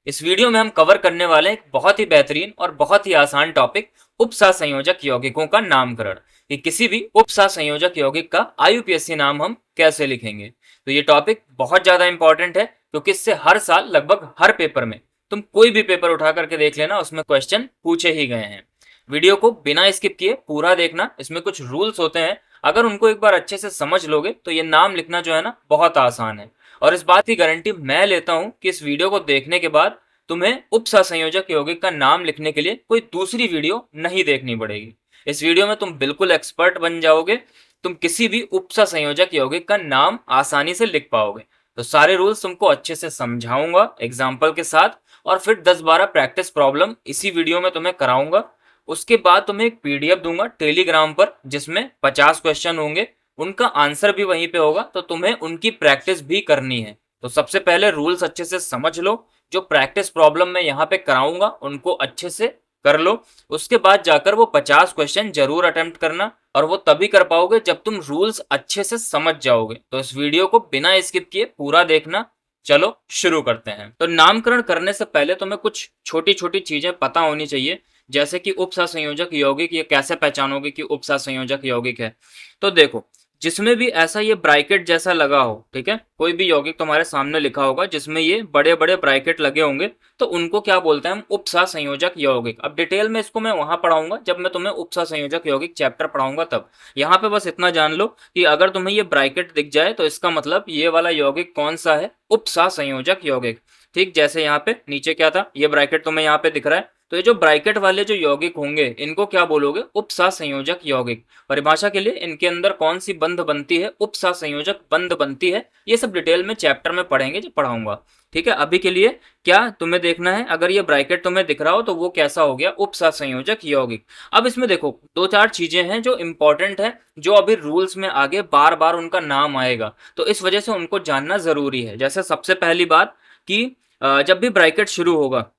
इस वीडियो में हम कवर करने वाले हैं एक बहुत ही बेहतरीन और बहुत ही आसान टॉपिक, उपसहसंयोजक यौगिकों का नामकरण। कि किसी भी उपसहसंयोजक यौगिक का आईयूपीएससी नाम हम कैसे लिखेंगे। तो ये टॉपिक बहुत ज्यादा इंपॉर्टेंट है क्योंकि इससे हर साल लगभग हर पेपर में, तुम कोई भी पेपर उठा करके देख लेना, उसमें क्वेश्चन पूछे ही गए हैं। वीडियो को बिना स्किप किए पूरा देखना, इसमें कुछ रूल्स होते हैं, अगर उनको एक बार अच्छे से समझ लोगे तो ये नाम लिखना जो है ना बहुत आसान है। और इस बात की गारंटी मैं लेता हूं कि इस वीडियो को देखने के बाद तुम्हें उपसहसंयोजक यौगिक का नाम लिखने के लिए कोई दूसरी वीडियो नहीं देखनी पड़ेगी। इस वीडियो में तुम बिल्कुल एक्सपर्ट बन जाओगे, तुम किसी भी उपसहसंयोजक यौगिक का नाम आसानी से लिख पाओगे। तो सारे रूल्स तुमको अच्छे से समझाऊंगा एग्जाम्पल के साथ, और फिर 10-12 प्रैक्टिस प्रॉब्लम इसी वीडियो में तुम्हें कराऊंगा। उसके बाद तुम्हें एक पीडीएफ दूंगा टेलीग्राम पर जिसमें 50 क्वेश्चन होंगे, उनका आंसर भी वहीं पे होगा, तो तुम्हें उनकी प्रैक्टिस भी करनी है। तो सबसे पहले रूल्स अच्छे से समझ लो, जो प्रैक्टिस प्रॉब्लम मैं यहाँ पे कराऊंगा उनको अच्छे से कर लो। उसके बाद जाकर वो 50 क्वेश्चन जरूर अटेम्प्ट करना, और वो तभी कर पाओगे जब तुम रूल्स अच्छे से समझ जाओगे। तो इस वीडियो को बिना स्किप किए पूरा देखना। चलो शुरू करते हैं। तो नामकरण करने से पहले तुम्हें कुछ छोटी छोटी चीजें पता होनी चाहिए, जैसे कि उपसहसंयोजक यौगिक, ये कैसे पहचानोगे कि उपसहसंयोजक यौगिक है। तो देखो, जिसमें भी ऐसा ये ब्रैकेट जैसा लगा हो, ठीक है, कोई भी यौगिक तुम्हारे सामने लिखा होगा जिसमें ये बड़े बड़े ब्रैकेट लगे होंगे, तो उनको क्या बोलते हैं हम, उपसहसंयोजक यौगिक। अब डिटेल में इसको मैं वहां पढ़ाऊंगा जब मैं तुम्हें उपसहसंयोजक यौगिक चैप्टर पढ़ाऊंगा तब। यहाँ पे बस इतना जान लो कि अगर तुम्हें ये ब्रैकेट दिख जाए तो इसका मतलब ये वाला यौगिक कौन सा है, उपसहसंयोजक यौगिक। ठीक, जैसे यहाँ पे नीचे क्या था, ये ब्रैकेट तुम्हें यहाँ पे दिख रहा है, तो ये जो ब्रैकेट वाले जो यौगिक होंगे इनको क्या बोलोगे, उपसहसंयोजक यौगिक। परिभाषा के लिए इनके अंदर कौन सी बंध बनती है, उपसहसंयोजक बंध बनती है, ये सब डिटेल में चैप्टर में पढ़ेंगे जब पढ़ाऊंगा। ठीक है, अभी के लिए क्या तुम्हें देखना है, अगर ये ब्रैकेट तुम्हें दिख रहा हो तो वो कैसा हो गया, उपसहसंयोजक यौगिक। अब इसमें देखो 2-4 चीजें हैं जो इंपॉर्टेंट है, जो अभी रूल्स में आगे बार बार उनका नाम आएगा, तो इस वजह से उनको जानना जरूरी है। जैसे सबसे पहली बात कि जब भी ब्रैकेट शुरू होगा,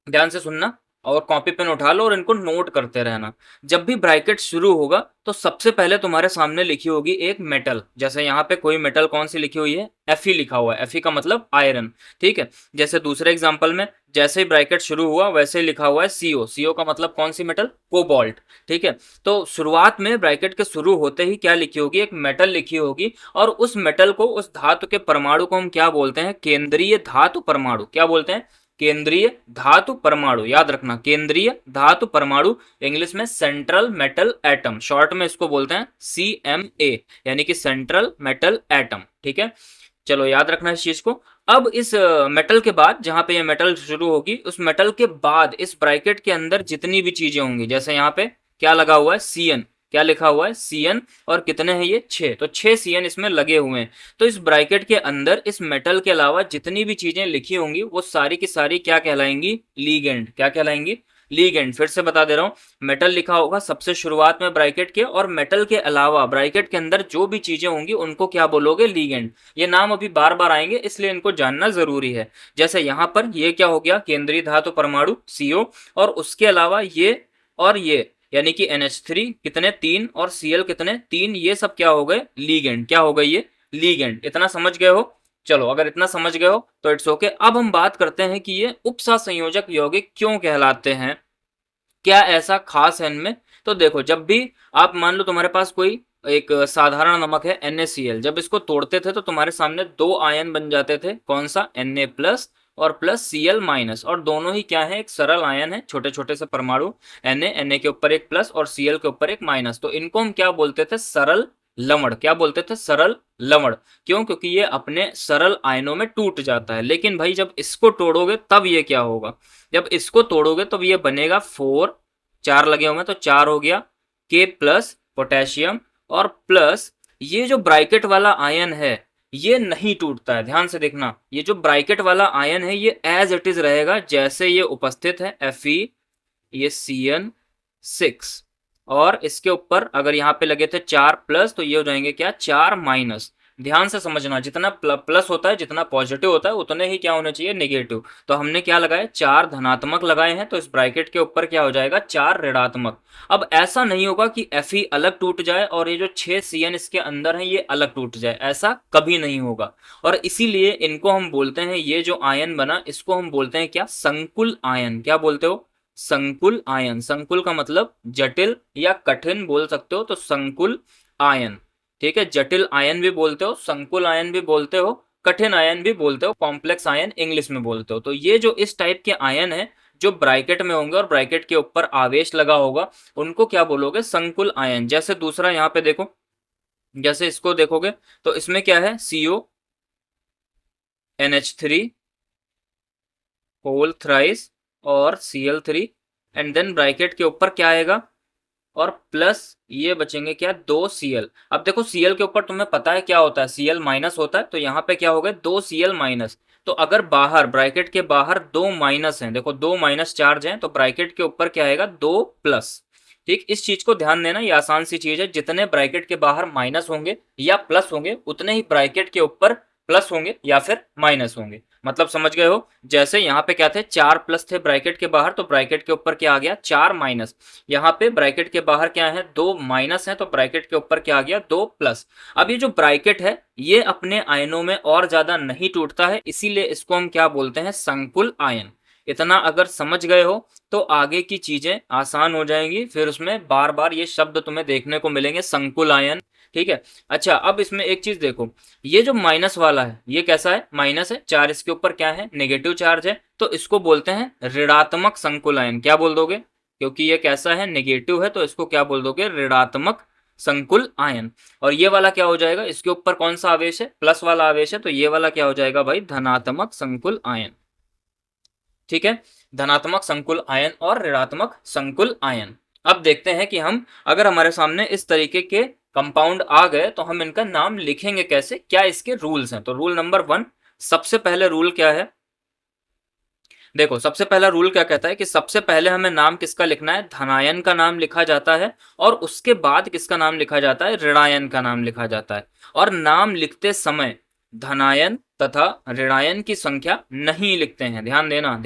ध्यान से सुनना और कॉपी पेन उठा लो और इनको नोट करते रहना। जब भी ब्रैकेट शुरू होगा तो सबसे पहले तुम्हारे सामने लिखी होगी एक मेटल, जैसे यहाँ पे कोई मेटल कौन सी लिखी हुई है, Fe लिखा हुआ है, Fe का मतलब आयरन। ठीक है, जैसे दूसरे एग्जांपल में जैसे ही ब्रैकेट शुरू हुआ वैसे ही लिखा हुआ है CO, CO का मतलब कौन सी मेटल, कोबाल्ट। ठीक है, तो शुरुआत में ब्रैकेट के शुरू होते ही क्या लिखी होगी, एक मेटल लिखी होगी, और उस मेटल को, उस धातु के परमाणु को हम क्या बोलते हैं, केंद्रीय धातु परमाणु। क्या बोलते हैं, केंद्रीय धातु परमाणु। याद रखना, केंद्रीय धातु परमाणु, इंग्लिश में सेंट्रल मेटल एटम, शॉर्ट में इसको बोलते हैं CMA, यानी कि सेंट्रल मेटल एटम। ठीक है, चलो याद रखना इस चीज को। अब इस मेटल के बाद, जहां पे ये मेटल शुरू होगी, उस मेटल के बाद इस ब्रैकेट के अंदर जितनी भी चीजें होंगी, जैसे यहाँ पे क्या लगा हुआ है, CN, क्या लिखा हुआ है, CN, और कितने हैं ये, 6, तो 6 CN इसमें लगे हुए हैं। तो इस ब्रैकेट के अंदर इस मेटल के अलावा जितनी भी चीजें लिखी होंगी वो सारी की सारी क्या कहलाएंगी, लीगेंड। क्या कहलाएंगी, लीगेंड। फिर से बता दे रहा हूं, मेटल लिखा होगा सबसे शुरुआत में ब्रैकेट के, और मेटल के अलावा ब्रैकेट के अंदर जो भी चीजें होंगी उनको क्या बोलोगे, लीगेंड। ये नाम अभी बार बार आएंगे इसलिए इनको जानना जरूरी है। जैसे यहां पर ये क्या हो गया, केंद्रीय धातु परमाणु CO, और उसके अलावा ये और ये, यानी कि NH3 कितने, 3, और Cl कितने, 3, ये सब क्या हो गए, लीगेंड। क्या हो गए ये, लीगेंड। इतना समझ गए हो, चलो अगर इतना समझ गए हो तो इट्स ओके। अब हम बात करते हैं कि ये उपसहसंयोजक यौगिक क्यों कहलाते हैं, क्या ऐसा खास है इनमें। तो देखो, जब भी आप मान लो तुम्हारे पास कोई एक साधारण नमक है NaCl, जब इसको तोड़ते थे तो तुम्हारे सामने 2 आयन बन जाते थे, कौन सा, Na प्लस और प्लस Cl माइनस, और दोनों ही क्या है, एक सरल आयन है, छोटे छोटे से परमाणु, Na के ऊपर एक प्लस और Cl के ऊपर एक माइनस। तो इनको हम क्या बोलते थे, सरल लवण। क्या बोलते थे, सरल लवण। क्यों, क्योंकि ये अपने सरल आयनों में टूट जाता है। लेकिन भाई जब इसको तोड़ोगे तब ये क्या होगा, जब इसको तोड़ोगे तब ये बनेगा 4, 4 लगे होंगे तो 4 हो गया, K प्लस पोटेशियम, और प्लस ये जो ब्रैकेट वाला आयन है ये नहीं टूटता है। ध्यान से देखना, ये जो ब्रैकेट वाला आयन है ये एज इट इज रहेगा जैसे ये उपस्थित है, Fe, ये CN6, और इसके ऊपर अगर यहाँ पे लगे थे 4 प्लस तो ये हो जाएंगे क्या, 4 माइनस। ध्यान से समझना, जितना प्लस होता है, जितना पॉजिटिव होता है, उतने ही क्या होने चाहिए, नेगेटिव। तो हमने क्या लगाए, 4 धनात्मक लगाए हैं, तो इस ब्रैकेट के ऊपर क्या हो जाएगा, 4 ऋणात्मक। अब ऐसा नहीं होगा कि Fe अलग टूट जाए और ये जो 6 Cn इसके अंदर है ये अलग टूट जाए, ऐसा कभी नहीं होगा। और इसीलिए इनको हम बोलते हैं, ये जो आयन बना इसको हम बोलते हैं क्या, संकुल आयन। क्या बोलते हो, संकुल आयन। संकुल का मतलब जटिल या कठिन बोल सकते हो, तो संकुल आयन। ठीक है, जटिल आयन भी बोलते हो, संकुल आयन भी बोलते हो, कठिन आयन भी बोलते हो, कॉम्प्लेक्स आयन इंग्लिश में बोलते हो। तो ये जो इस टाइप के आयन है जो ब्रैकेट में होंगे और ब्रैकेट के ऊपर आवेश लगा होगा, उनको क्या बोलोगे, संकुल आयन। जैसे दूसरा यहाँ पे देखो, जैसे इसको देखोगे तो इसमें क्या है, CO NH3 होल थ्राइस और Cl3, एंड देन ब्रैकेट के ऊपर क्या आएगा, और प्लस ये बचेंगे क्या, 2 Cl। अब देखो Cl के ऊपर तुम्हें पता है क्या होता है, Cl माइनस होता है, तो यहाँ पे क्या हो गए, 2 Cl माइनस। तो अगर बाहर ब्रैकेट के बाहर 2 माइनस हैं, देखो 2 माइनस चार्ज हैं, तो ब्रैकेट के ऊपर क्या आएगा, 2 प्लस। ठीक, इस चीज को ध्यान देना, ये आसान सी चीज है, जितने ब्रैकेट के बाहर माइनस होंगे या प्लस होंगे, उतने ही ब्रैकेट के ऊपर प्लस होंगे या फिर माइनस होंगे। मतलब समझ गए हो, जैसे यहाँ पे क्या थे, 4 प्लस थे ब्रैकेट के बाहर, तो ब्रैकेट के ऊपर क्या आ गया, 4 माइनस। यहाँ पे ब्रैकेट के बाहर क्या है, 2 माइनस है, तो ब्रैकेट के ऊपर क्या आ गया, 2 प्लस। अब ये जो ब्रैकेट है ये अपने आयनों में और ज्यादा नहीं टूटता है, इसीलिए इसको हम क्या बोलते हैं, संकुल आयन। इतना अगर समझ गए हो तो आगे की चीजें आसान हो जाएंगी, फिर उसमें बार बार ये शब्द तुम्हें देखने को मिलेंगे, संकुल आयन। ठीक है, अच्छा अब इसमें एक चीज देखो, ये जो माइनस वाला है ये कैसा है, माइनस है, 4 इसके ऊपर क्या है, नेगेटिव चार्ज है, तो इसको बोलते हैं ऋणात्मक संकुल आयन। क्या बोल दोगे, क्योंकि ये कैसा है, नेगेटिव है, तो इसको क्या बोल दोगे, ऋणात्मक संकुल आयन। और ये वाला क्या हो जाएगा, इसके ऊपर कौन सा आवेश है, प्लस वाला आवेश है, तो ये वाला क्या हो जाएगा भाई, धनात्मक संकुल आयन। ठीक है, धनात्मक संकुल आयन और ऋणात्मक संकुल आयन। अब देखते हैं कि हम, अगर हमारे सामने इस तरीके के कंपाउंड आ गए तो हम इनका नाम लिखेंगे कैसे, क्या इसके रूल्स हैं। तो रूल नंबर 1, सबसे पहले रूल क्या है, देखो सबसे पहला रूल क्या कहता है कि सबसे पहले हमें नाम किसका लिखना है, धनायन का नाम लिखा जाता है, और उसके बाद किसका नाम लिखा जाता है, ऋणायन का नाम लिखा जाता है। और नाम लिखते समय धनायन तथा ऋणायन की संख्या नहीं लिखते हैं, ध्यान देना,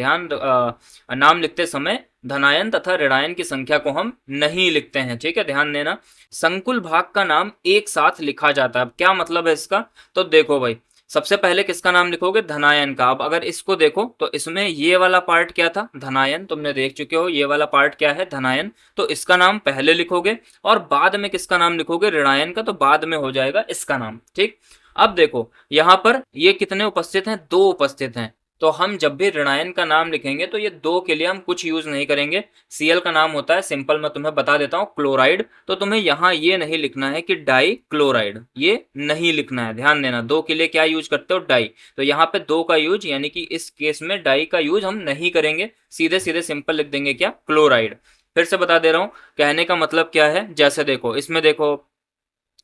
नाम लिखते समय धनायन तथा ऋणायन की संख्या को हम नहीं लिखते हैं। ठीक है, ध्यान देना। संकुल भाग का नाम एक साथ लिखा जाता है। अब क्या मतलब है इसका, तो देखो भाई, सबसे पहले किसका नाम लिखोगे, धनायन का। अब अगर इसको देखो तो इसमें ये वाला पार्ट क्या था, धनायन, तुमने देख चुके हो, ये वाला पार्ट क्या है, धनायन, तो इसका नाम पहले लिखोगे, और बाद में किसका नाम लिखोगे, ऋणायन का, तो बाद में हो जाएगा इसका नाम। ठीक, अब देखो यहां पर ये कितने उपस्थित हैं, 2 उपस्थित हैं, तो हम जब भी ऋणायन का नाम लिखेंगे तो ये 2 के लिए हम कुछ यूज नहीं करेंगे। Cl का नाम होता है सिंपल, मैं तुम्हें बता देता हूं, क्लोराइड, तो तुम्हें यहां ये नहीं लिखना है कि डाई क्लोराइड, ये नहीं लिखना है, ध्यान देना। 2 के लिए क्या यूज करते हो, डाई, तो यहाँ पे 2 का यूज, यानी कि इस केस में डाई का यूज हम नहीं करेंगे, सीधे सीधे सिंपल लिख देंगे क्या, क्लोराइड। फिर से बता दे रहा हूं कहने का मतलब क्या है, जैसे देखो इसमें देखो,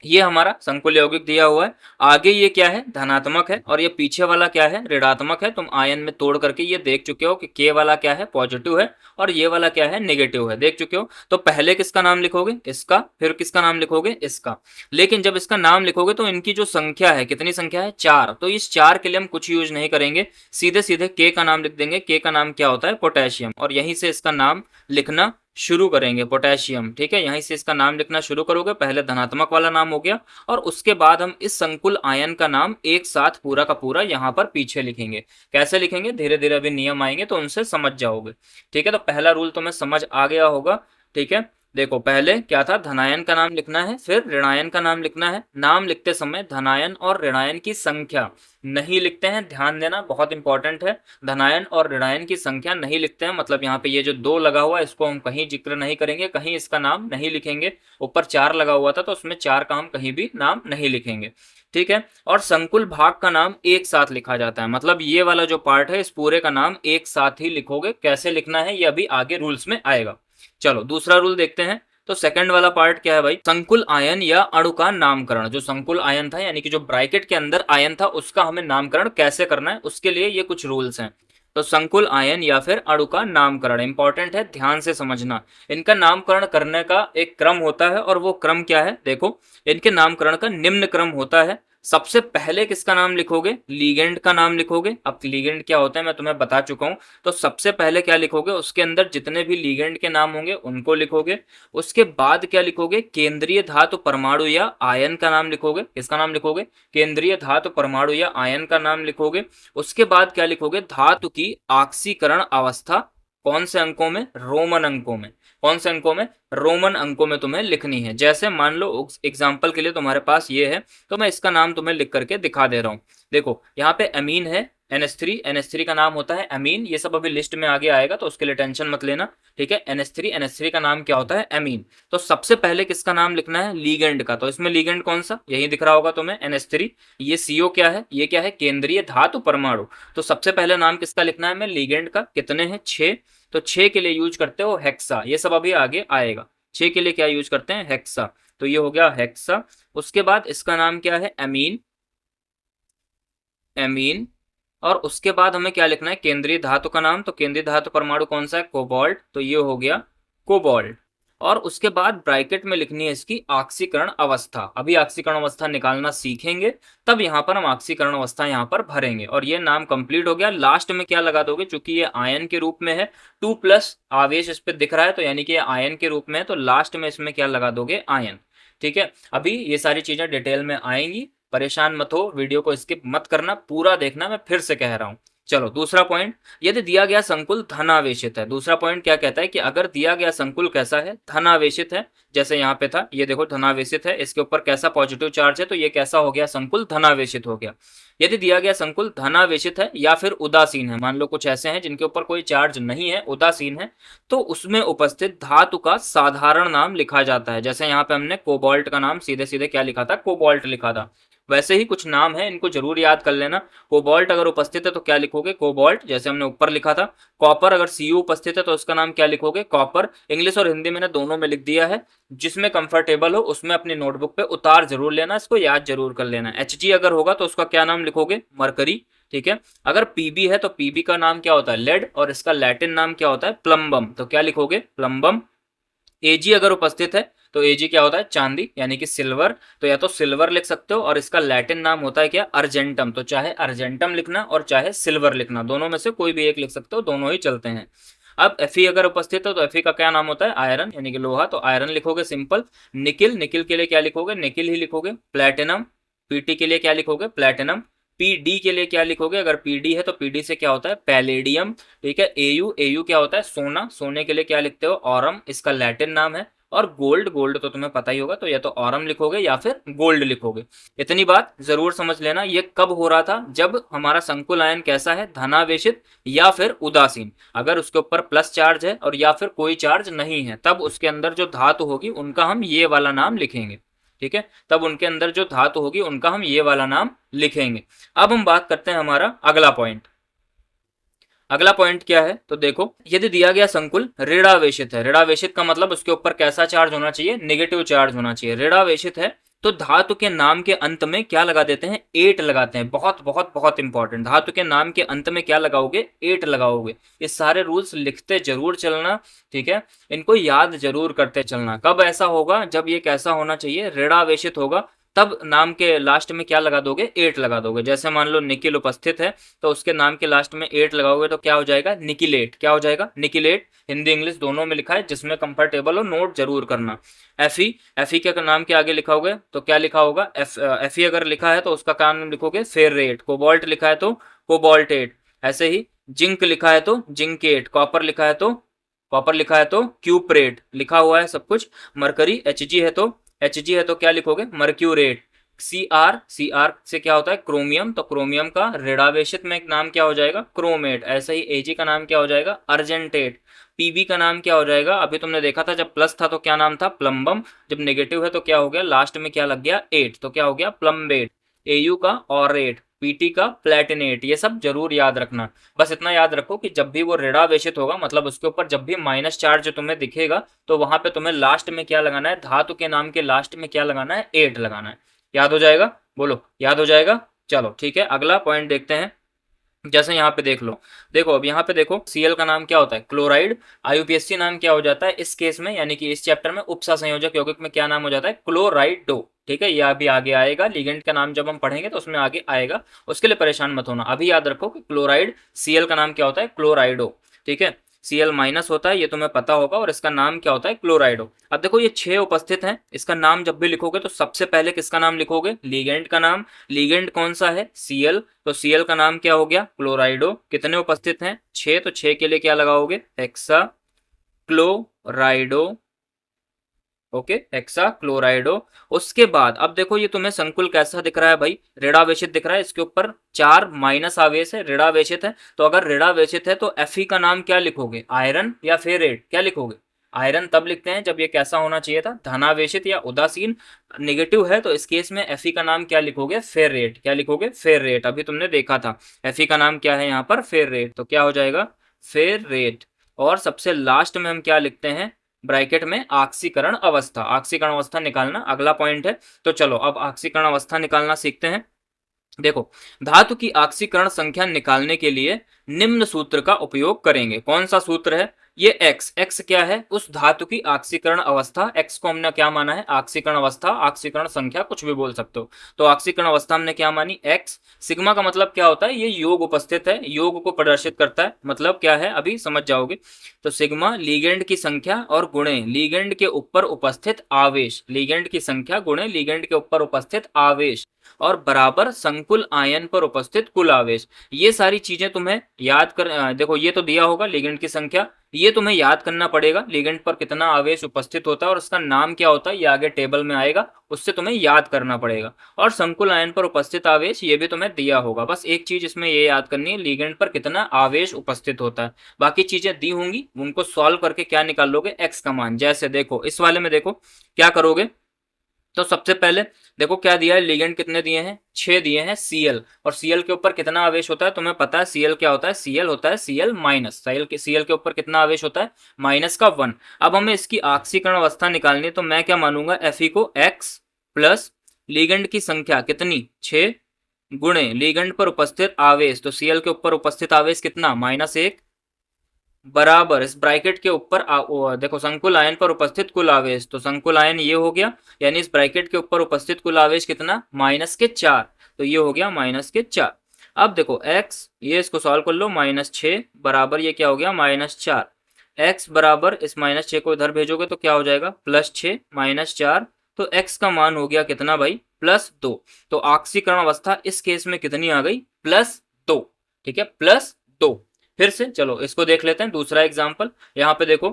ये हमारा संकुल यौगिक दिया हुआ है, आगे ये क्या है, धनात्मक है, और ये पीछे वाला क्या है, ऋणात्मक है। तुम आयन में तोड़ करके ये देख चुके हो कि के वाला क्या है, पॉजिटिव है, और ये वाला क्या है, नेगेटिव है, देख चुके हो। तो पहले किसका नाम लिखोगे, इसका, फिर किसका नाम लिखोगे, इसका। लेकिन जब इसका नाम लिखोगे तो इनकी जो संख्या है, कितनी संख्या है, 4, तो इस 4 के लिए हम कुछ यूज नहीं करेंगे, सीधे सीधे के का नाम लिख देंगे। के का नाम क्या होता है, पोटेशियम, और यहीं से इसका नाम लिखना शुरू करेंगे, पोटेशियम। ठीक है, यहीं से इसका नाम लिखना शुरू करोगे, पहले धनात्मक वाला नाम हो गया, और उसके बाद हम इस संकुल आयन का नाम एक साथ पूरा का पूरा यहाँ पर पीछे लिखेंगे। कैसे लिखेंगे, धीरे धीरे अभी नियम आएंगे तो उनसे समझ जाओगे। ठीक है, तो पहला रूल तुम्हें समझ आ गया होगा। ठीक है, देखो पहले क्या था, धनायन का नाम लिखना है, फिर ऋणायन का नाम लिखना है। नाम लिखते समय धनायन और ऋणायन की संख्या नहीं लिखते हैं, ध्यान देना, बहुत इंपॉर्टेंट है। धनायन और ऋणायन की संख्या नहीं लिखते हैं, मतलब यहाँ पे ये जो 2 लगा हुआ है इसको हम कहीं जिक्र नहीं करेंगे, कहीं इसका नाम नहीं लिखेंगे। ऊपर 4 लगा हुआ था तो उसमें 4 का हम कहीं भी नाम नहीं लिखेंगे। ठीक है, और संकुल भाग का नाम एक साथ लिखा जाता है, मतलब ये वाला जो पार्ट है इस पूरे का नाम एक साथ ही लिखोगे। कैसे लिखना है ये अभी आगे रूल्स में आएगा। चलो दूसरा रूल देखते हैं। तो सेकंड वाला पार्ट क्या है भाई, संकुल आयन या अणु का नामकरण। जो संकुल आयन था यानी कि जो ब्रैकेट के अंदर आयन था उसका हमें नामकरण कैसे करना है, उसके लिए ये कुछ रूल्स हैं। तो संकुल आयन या फिर अणु का नामकरण इंपॉर्टेंट है, ध्यान से समझना। इनका नामकरण करने का एक क्रम होता है, और वो क्रम क्या है, देखो इनके नामकरण का निम्न क्रम होता है। सबसे पहले किसका नाम लिखोगे? लीगेंड का नाम लिखोगे। अब लीगेंड क्या होता है मैं तुम्हें बता चुका हूं। तो सबसे पहले क्या लिखोगे? उसके अंदर जितने भी लीगेंड के नाम होंगे उनको लिखोगे। उसके बाद क्या लिखोगे? केंद्रीय धातु परमाणु या आयन का नाम लिखोगे। किसका नाम लिखोगे? केंद्रीय धातु परमाणु या आयन का नाम लिखोगे। उसके बाद क्या लिखोगे? धातु की ऑक्सीकरण अवस्था कौन से अंकों में? रोमन अंकों में। कौन से अंकों में? रोमन अंकों में तुम्हें लिखनी है। जैसे मान लो एग्जाम्पल के लिए तुम्हारे पास ये है, तो मैं इसका नाम तुम्हें लिख करके दिखा दे रहा हूं। देखो यहाँ पे अमीन है, NH3, NH3 का नाम होता है अमीन। ये सब अभी लिस्ट में आगे आएगा तो उसके लिए टेंशन मत लेना, ठीक है। NH3 का नाम क्या होता है? अमीन। तो सबसे पहले किसका नाम लिखना है? लीगेंड का। तो इसमें लीगेंड कौन सा? यही दिख रहा होगा तुम्हें, NH3। ये CO क्या है? ये क्या है? केंद्रीय धातु परमाणु। तो सबसे पहले नाम किसका लिखना है? मैं लीगेंड का। कितने हैं? 6। तो 6 के लिए यूज करते हो हेक्सा। ये सब अभी आगे आएगा। 6 के लिए क्या यूज करते हैं? हेक्सा। तो ये हो गया हेक्सा। उसके बाद इसका नाम क्या है? अमीन। एमीन। और उसके बाद हमें क्या लिखना है? केंद्रीय धातु का नाम। तो केंद्रीय धातु परमाणु कौन सा है? कोबाल्ट। तो ये हो गया कोबाल्ट। और उसके बाद ब्रैकेट में लिखनी है इसकी ऑक्सीकरण अवस्था। अभी ऑक्सीकरण अवस्था निकालना सीखेंगे, तब यहां पर हम ऑक्सीकरण अवस्था यहां पर भरेंगे। और ये नाम कंप्लीट हो गया। लास्ट में क्या लगा दोगे? चूंकि ये आयन के रूप में है, 2+ आवेश इस पे दिख रहा है, तो यानी कि आयन के रूप में है, तो लास्ट में इसमें क्या लगा दोगे? आयन। ठीक है। अभी ये सारी चीजें डिटेल में आएंगी, परेशान मत हो, वीडियो को स्किप मत करना, पूरा देखना, मैं फिर से कह रहा हूं। चलो दूसरा पॉइंट, यदि दिया गया संकुल धनावेशित है। दूसरा पॉइंट क्या कहता है कि अगर दिया गया संकुल कैसा है? धनावेशित है। जैसे यहाँ पे था, ये देखो धनावेशित है, इसके ऊपर कैसा पॉजिटिव चार्ज है, तो ये कैसा हो गया? संकुल धनावेशित हो गया। यदि दिया गया संकुल धनावेशित है या फिर उदासीन है, मान लो कुछ ऐसे हैं जिनके ऊपर कोई चार्ज नहीं है, उदासीन है, तो उसमें उपस्थित धातु का साधारण नाम लिखा जाता है। जैसे यहाँ पे हमने कोबाल्ट का नाम सीधे सीधे क्या लिखा था? कोबाल्ट लिखा था। वैसे ही कुछ नाम है, इनको जरूर याद कर लेना। कोबाल्ट अगर उपस्थित है तो क्या लिखोगे? कोबाल्ट, जैसे हमने ऊपर लिखा था। कॉपर अगर सीयू उपस्थित है तो उसका नाम क्या लिखोगे? कॉपर। इंग्लिश और हिंदी मैंने दोनों में लिख दिया है, जिसमें कंफर्टेबल हो उसमें अपनी नोटबुक पे उतार जरूर लेना, इसको याद जरूर कर लेना। Hg अगर होगा तो उसका क्या नाम लिखोगे? मरकरी। ठीक है। अगर पीबी है तो पीबी का नाम क्या होता है? लेड। और इसका लैटिन नाम क्या होता है? प्लम्बम। तो क्या लिखोगे? प्लम्बम। एजी अगर उपस्थित है तो एजी क्या होता है? चांदी, यानी कि सिल्वर। तो या तो सिल्वर लिख सकते हो, और इसका लैटिन नाम होता है क्या? अर्जेंटम। तो चाहे अर्जेंटम लिखना और चाहे सिल्वर लिखना, दोनों में से कोई भी एक लिख सकते हो, दोनों ही चलते हैं। अब Fe अगर उपस्थित है तो Fe का क्या नाम होता है? आयरन, यानी कि लोहा। तो आयरन लिखोगे सिंपल। निकिल, निकिल के लिए क्या लिखोगे? निकिल ही लिखोगे। प्लेटिनम, पीटी के लिए क्या लिखोगे? प्लेटिनम। पीडी के लिए क्या लिखोगे? अगर पीडी है तो पीडी से क्या होता है? पैलेडियम। ठीक है। एयू, एयू क्या होता है? सोना। सोने के लिए क्या लिखते हो? ऑरम, इसका लैटिन नाम है। और गोल्ड, गोल्ड तो तुम्हें पता ही होगा, तो या तो ऑरम लिखोगे या फिर गोल्ड लिखोगे। इतनी बात जरूर समझ लेना। ये कब हो रहा था? जब हमारा संकुल आयन कैसा है? धनावेशित या फिर उदासीन। अगर उसके ऊपर प्लस चार्ज है और या फिर कोई चार्ज नहीं है, तब उसके अंदर जो धातु होगी उनका हम ये वाला नाम लिखेंगे। ठीक है। तब उनके अंदर जो धातु होगी उनका हम ये वाला नाम लिखेंगे। अब हम बात करते हैं हमारा अगला पॉइंट। अगला पॉइंट क्या है? तो देखो, यदि दिया गया संकुल ऋणावेशित है। ऋणावेशित का मतलब उसके ऊपर कैसा चार्ज होना चाहिए? नेगेटिव चार्ज होना चाहिए। ऋणावेशित है तो धातु के नाम के अंत में क्या लगा देते हैं? एट लगाते हैं। बहुत बहुत बहुत इंपॉर्टेंट, धातु के नाम के अंत में क्या लगाओगे? एट लगाओगे। ये सारे रूल्स लिखते जरूर चलना, ठीक है। इनको याद जरूर करते चलना। कब ऐसा होगा? जब ये कैसा होना चाहिए? ऋणावेशित होगा, तब नाम के लास्ट में क्या लगा दोगे? एट लगा दोगे। जैसे मान लो निकिल उपस्थित है तो उसके नाम के लास्ट में एट लगाओगे तो क्या हो जाएगा? निकिलेट। क्या हो जाएगा? निकिलेट। हिंदी इंग्लिश दोनों में लिखा है, जिसमें कंफर्टेबल हो नोट जरूर करना। एफई, एफई के नाम के आगे लिखा होगा तो क्या लिखा होगा? एफई अगर लिखा है तो उसका क्या नाम लिखोगे? फेररेट। कोबाल्ट लिखा है तो कोबाल्टेट। ऐसे ही जिंक लिखा है तो जिंकेट। कॉपर लिखा है तो कॉपर लिखा है तो क्यूपरेट। लिखा हुआ है सब कुछ। मरकरी, Hg है तो क्या लिखोगे? मर्क्यूरेट। Cr से क्या होता है? क्रोमियम। तो क्रोमियम का ऋणावेशित में नाम क्या हो जाएगा? क्रोमेट। ऐसे ही Ag का नाम क्या हो जाएगा? अर्जेंटेट। Pb का नाम क्या हो जाएगा? अभी तुमने देखा था जब प्लस था तो क्या नाम था? प्लम्बम। जब नेगेटिव है तो क्या हो गया? लास्ट में क्या लग गया? एट, तो क्या हो गया? प्लम्बेट। Au का ऑरेट। Pt का प्लेटिनेट। ये सब जरूर याद रखना। बस इतना याद रखो कि जब भी वो ऋणावेशित होगा, मतलब उसके ऊपर जब भी माइनस चार्ज तुम्हें दिखेगा, तो वहां पे तुम्हें लास्ट में क्या लगाना है? धातु के नाम के लास्ट में क्या लगाना है? एट लगाना है। याद हो जाएगा? बोलो, याद हो जाएगा? चलो ठीक है, अगला पॉइंट देखते हैं। जैसे यहाँ पे देख लो, देखो अब यहाँ पे देखो, Cl का नाम क्या होता है? क्लोराइड। IUPAC नाम क्या हो जाता है इस केस में, यानी कि इस चैप्टर में उपसहसंयोजक यौगिक में क्या नाम हो जाता है? क्लोराइडो। ठीक है, ये अभी आगे आएगा, लिगेंड का नाम जब हम पढ़ेंगे तो उसमें आगे आएगा, उसके लिए परेशान मत होना। अभी याद रखो कि क्लोराइड, Cl का नाम क्या होता है, क्लोराइडो। ठीक है, Cl माइनस होता है, ये तुम्हें पता होगा, और इसका नाम क्या होता है, क्लोराइडो। अब देखो ये 6 उपस्थित हैं, इसका नाम जब भी लिखोगे तो सबसे पहले किसका नाम लिखोगे, लिगेंड का नाम। लिगेंड कौन सा है, Cl, तो Cl का नाम क्या हो गया, क्लोराइडो। कितने उपस्थित हैं, 6, तो 6 के लिए क्या लगाओगे, हेक्सा क्लोराइडो। Okay, hexa क्लोराइडो। उसके बाद अब देखो ये तुम्हें संकुल कैसा दिख रहा है भाई, ऋणावेशित दिख रहा है, इसके ऊपर 4 माइनस आवेश है, ऋणावेशित है। तो अगर ऋणावेशित है तो Fe का नाम क्या लिखोगे, आयरन या फेरेट, क्या लिखोगे, आयरन तब लिखते हैं जब ये कैसा होना चाहिए था, धनावेशित या उदासीन। निगेटिव है तो इस केस में Fe का नाम क्या लिखोगे, फेरेट। क्या लिखोगे, फेरेट। अभी तुमने देखा था Fe का नाम क्या है यहाँ पर, फेरेट, तो क्या हो जाएगा, फेरेट। और सबसे लास्ट में हम क्या लिखते हैं, ब्रैकेट में ऑक्सीकरण अवस्था। ऑक्सीकरण अवस्था निकालना अगला पॉइंट है। तो चलो अब ऑक्सीकरण अवस्था निकालना सीखते हैं। देखो, धातु की ऑक्सीकरण संख्या निकालने के लिए निम्न सूत्र का उपयोग करेंगे। कौन सा सूत्र है, ये x क्या है, उस धातु की ऑक्सीकरण अवस्था। x को हमने क्या माना है, ऑक्सीकरण अवस्था, ऑक्सीकरण संख्या, कुछ भी बोल सकते हो। तो ऑक्सीकरण अवस्था हमने क्या मानी, x। सिग्मा का मतलब क्या होता है, ये योग उपस्थित है, योग को प्रदर्शित करता है। मतलब क्या है अभी समझ जाओगे। तो सिग्मा लिगेंड की संख्या और गुणे लिगेंड के ऊपर उपस्थित आवेश, लिगेंड की संख्या गुणे लिगेंड के ऊपर उपस्थित आवेश, और बराबर संकुल आयन पर उपस्थित कुल आवेश। ये सारी चीजें तुम्हें याद कर, देखो ये तो दिया होगा लिगेंड की संख्या, ये तुम्हें याद करना पड़ेगा, लिगेंड पर कितना आवेश उपस्थित होता है और उसका नाम क्या होता है, ये आगे टेबल में आएगा, उससे तुम्हें याद करना पड़ेगा। और संकुल आयन पर उपस्थित आवेश ये भी तुम्हें दिया होगा। बस एक चीज इसमें ये याद करनी है, लिगेंड पर कितना आवेश उपस्थित होता है। बाकी चीजें दी होंगी, उनको सॉल्व करके क्या निकाल लोगे, एक्स का मान। जैसे देखो इस वाले में देखो क्या करोगे, तो सबसे पहले देखो क्या दिया है, लिगेंड कितने दिए हैं, 6 दिए हैं, Cl। और Cl के ऊपर कितना आवेश होता है, तुम्हें पता है Cl क्या होता है, Cl होता है Cl माइनस। Cl के ऊपर कितना आवेश होता है, माइनस का 1। अब हमें इसकी ऑक्सीकरण अवस्था निकालनी है, तो मैं क्या मानूंगा, Fe को x प्लस लिगेंड की संख्या कितनी, 6, गुणे लिगेंड पर उपस्थित आवेश, तो Cl के ऊपर उपस्थित आवेश कितना, -1, बराबर इस ब्रैकेट के ऊपर देखो संकुल आयन पर उपस्थित कुल आवेश, तो संकुल आयन ये हो गया, यानी इस ब्रैकेट के ऊपर उपस्थित कुल आवेश कितना, -4, तो ये हो गया -4। अब देखो x, ये इसको सॉल्व कर लो, -6 बराबर ये क्या हो गया, -4। x बराबर इस -6 को इधर भेजोगे तो क्या हो जाएगा, +6 -4, तो x का मान हो गया कितना भाई, +2। तो ऑक्सीकरण अवस्था इस केस में कितनी आ गई, +2। ठीक है, +2। फिर से चलो इसको देख लेते हैं, दूसरा एग्जाम्पल। यहाँ पे देखो